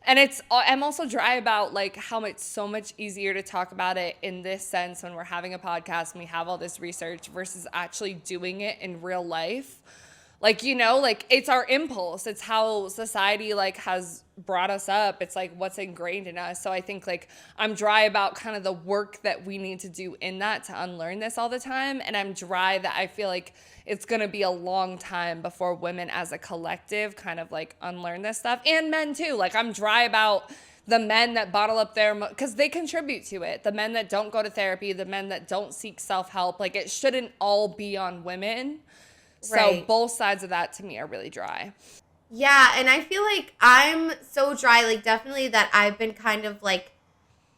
And I'm also dry about like how it's so much easier to talk about it in this sense when we're having a podcast and we have all this research versus actually doing it in real life. Like, you know, like it's our impulse. It's how society like has brought us up. It's like what's ingrained in us. So I think like I'm dry about kind of the work that we need to do in that to unlearn this all the time. And I'm dry that I feel like it's going to be a long time before women as a collective kind of like unlearn this stuff. And men too. Like I'm dry about the men that bottle up their, because they contribute to it. The men that don't go to therapy, the men that don't seek self-help. Like it shouldn't all be on women. So both sides of that to me are really dry. Yeah, and I feel like I'm so dry, like definitely that I've been kind of like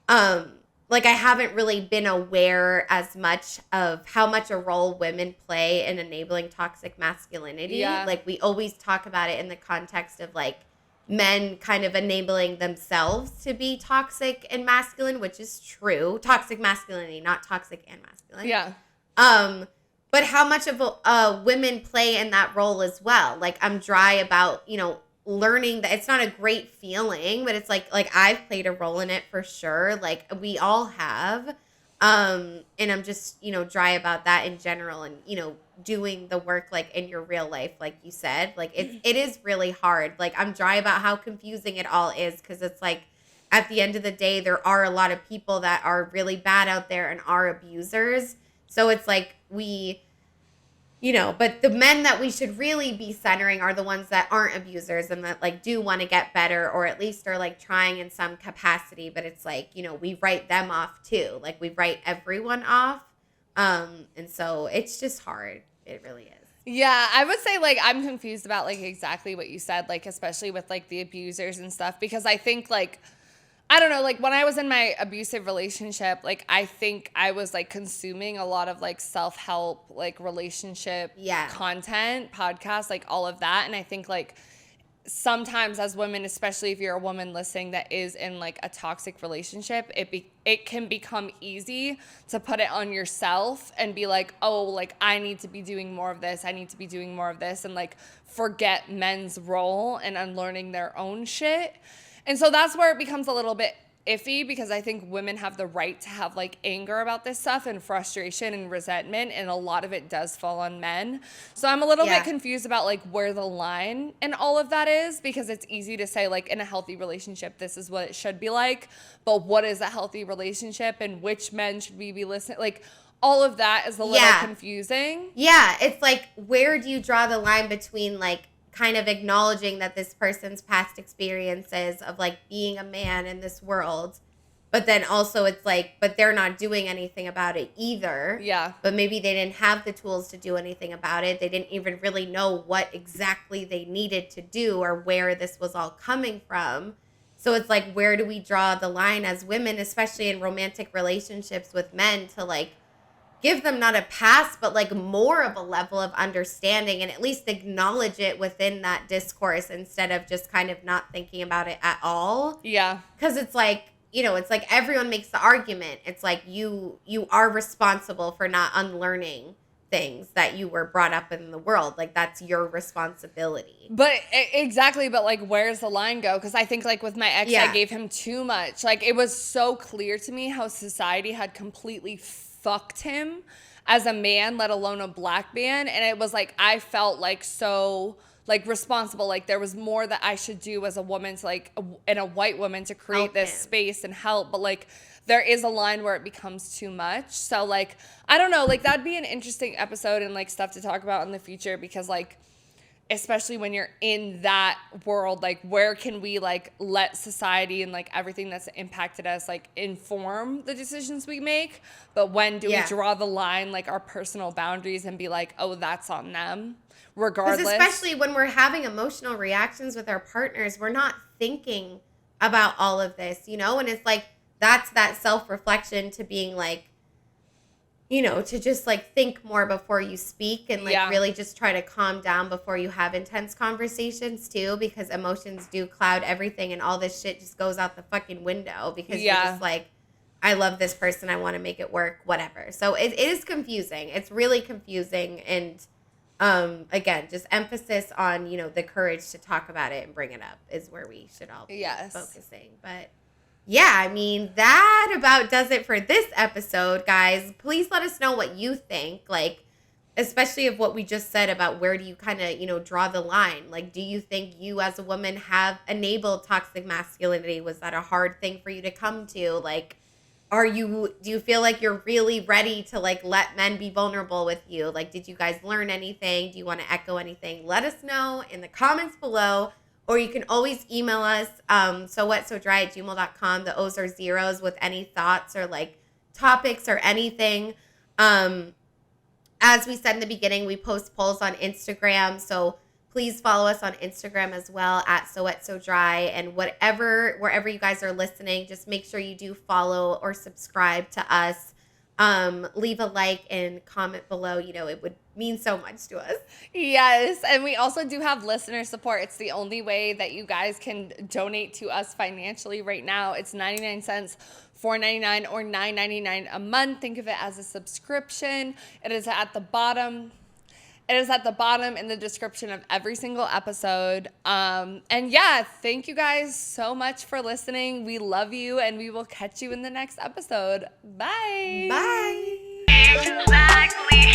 I haven't really been aware as much of how much a role women play in enabling toxic masculinity. Yeah. Like we always talk about it in the context of like men kind of enabling themselves to be toxic and masculine, which is true. Toxic masculinity, not toxic and masculine. Yeah. But how much of women play in that role as well? Like I'm dry about, you know, learning that it's not a great feeling, but it's like I've played a role in it for sure. Like we all have. And I'm just, you know, dry about that in general and, you know, doing the work like in your real life, like you said, like it is really hard. Like I'm dry about how confusing it all is because it's like at the end of the day, there are a lot of people that are really bad out there and are abusers. So it's like we, you know, but the men that we should really be centering are the ones that aren't abusers and that like do want to get better or at least are like trying in some capacity. But it's like, you know, we write them off too. Like we write everyone off. And so it's just hard. It really is. Yeah, I would say like I'm confused about like exactly what you said, like especially with like the abusers and stuff, because I think like I don't know, like when I was in my abusive relationship, like I think I was like consuming a lot of like self-help, like relationship content, podcasts, like all of that. And I think like sometimes as women, especially if you're a woman listening that is in like a toxic relationship, it can become easy to put it on yourself and be like, oh, like I need to be doing more of this. I need to be doing more of this. And like forget men's role and unlearning their own shit. And so that's where it becomes a little bit iffy because I think women have the right to have like anger about this stuff and frustration and resentment, and a lot of it does fall on men. So I'm a little bit confused about like where the line in all of that is, because it's easy to say like in a healthy relationship this is what it should be like, but what is a healthy relationship and which men should we be listening? Like all of that is a little confusing. Yeah, it's like where do you draw the line between like kind of acknowledging that this person's past experiences of like being a man in this world, but then also it's like, but they're not doing anything about it either. Yeah. But maybe they didn't have the tools to do anything about it. They didn't even really know what exactly they needed to do or where this was all coming from. So it's like, where do we draw the line as women, especially in romantic relationships with men, to like give them not a pass, but like more of a level of understanding and at least acknowledge it within that discourse instead of just kind of not thinking about it at all. Yeah. Because it's like, you know, it's like everyone makes the argument. It's like you are responsible for not unlearning things that you were brought up in the world. Like that's your responsibility. But exactly. But like, where's the line go? Because I think like with my ex, I gave him too much. Like it was so clear to me how society had completely fucked him as a man, let alone a black man. And it was like, I felt like so like responsible. Like there was more that I should do as a woman to like, and a white woman to create this space and help. But like, there is a line where it becomes too much. So like, I don't know, like that'd be an interesting episode and like stuff to talk about in the future, because like, especially when you're in that world, like where can we like let society and like everything that's impacted us like inform the decisions we make, but when do we draw the line, like our personal boundaries, and be like, oh, that's on them regardless? Because especially when we're having emotional reactions with our partners, we're not thinking about all of this, you know? And it's like, that's that self-reflection to being like, you know, to just like think more before you speak and like really just try to calm down before you have intense conversations too, because emotions do cloud everything and all this shit just goes out the fucking window because you're just like, I love this person, I want to make it work, whatever. So it is confusing. It's really confusing. And again, just emphasis on, you know, the courage to talk about it and bring it up is where we should all be focusing. But yeah, I mean, that about does it for this episode, guys. Please let us know what you think, like, especially of what we just said about where do you kind of, you know, draw the line. Like, do you think you as a woman have enabled toxic masculinity? Was that a hard thing for you to come to? Like, do you feel like you're really ready to, like, let men be vulnerable with you? Like, did you guys learn anything? Do you want to echo anything? Let us know in the comments below. Or you can always email us, sowetsodry@gmail.com. The O's are zeros with any thoughts or like topics or anything. As we said in the beginning, we post polls on Instagram. So please follow us on Instagram as well at sowetsodry. And wherever you guys are listening, just make sure you do follow or subscribe to us. Leave a like and comment below. You know, it would mean so much to us. Yes, and we also do have listener support. It's the only way that you guys can donate to us financially right now. It's 99 cents, $4.99, or $9.99 a month. Think of it as a subscription. It is at the bottom. It is at the bottom in the description of every single episode. And yeah, thank you guys so much for listening. We love you, and we will catch you in the next episode. Bye. Bye. Exactly.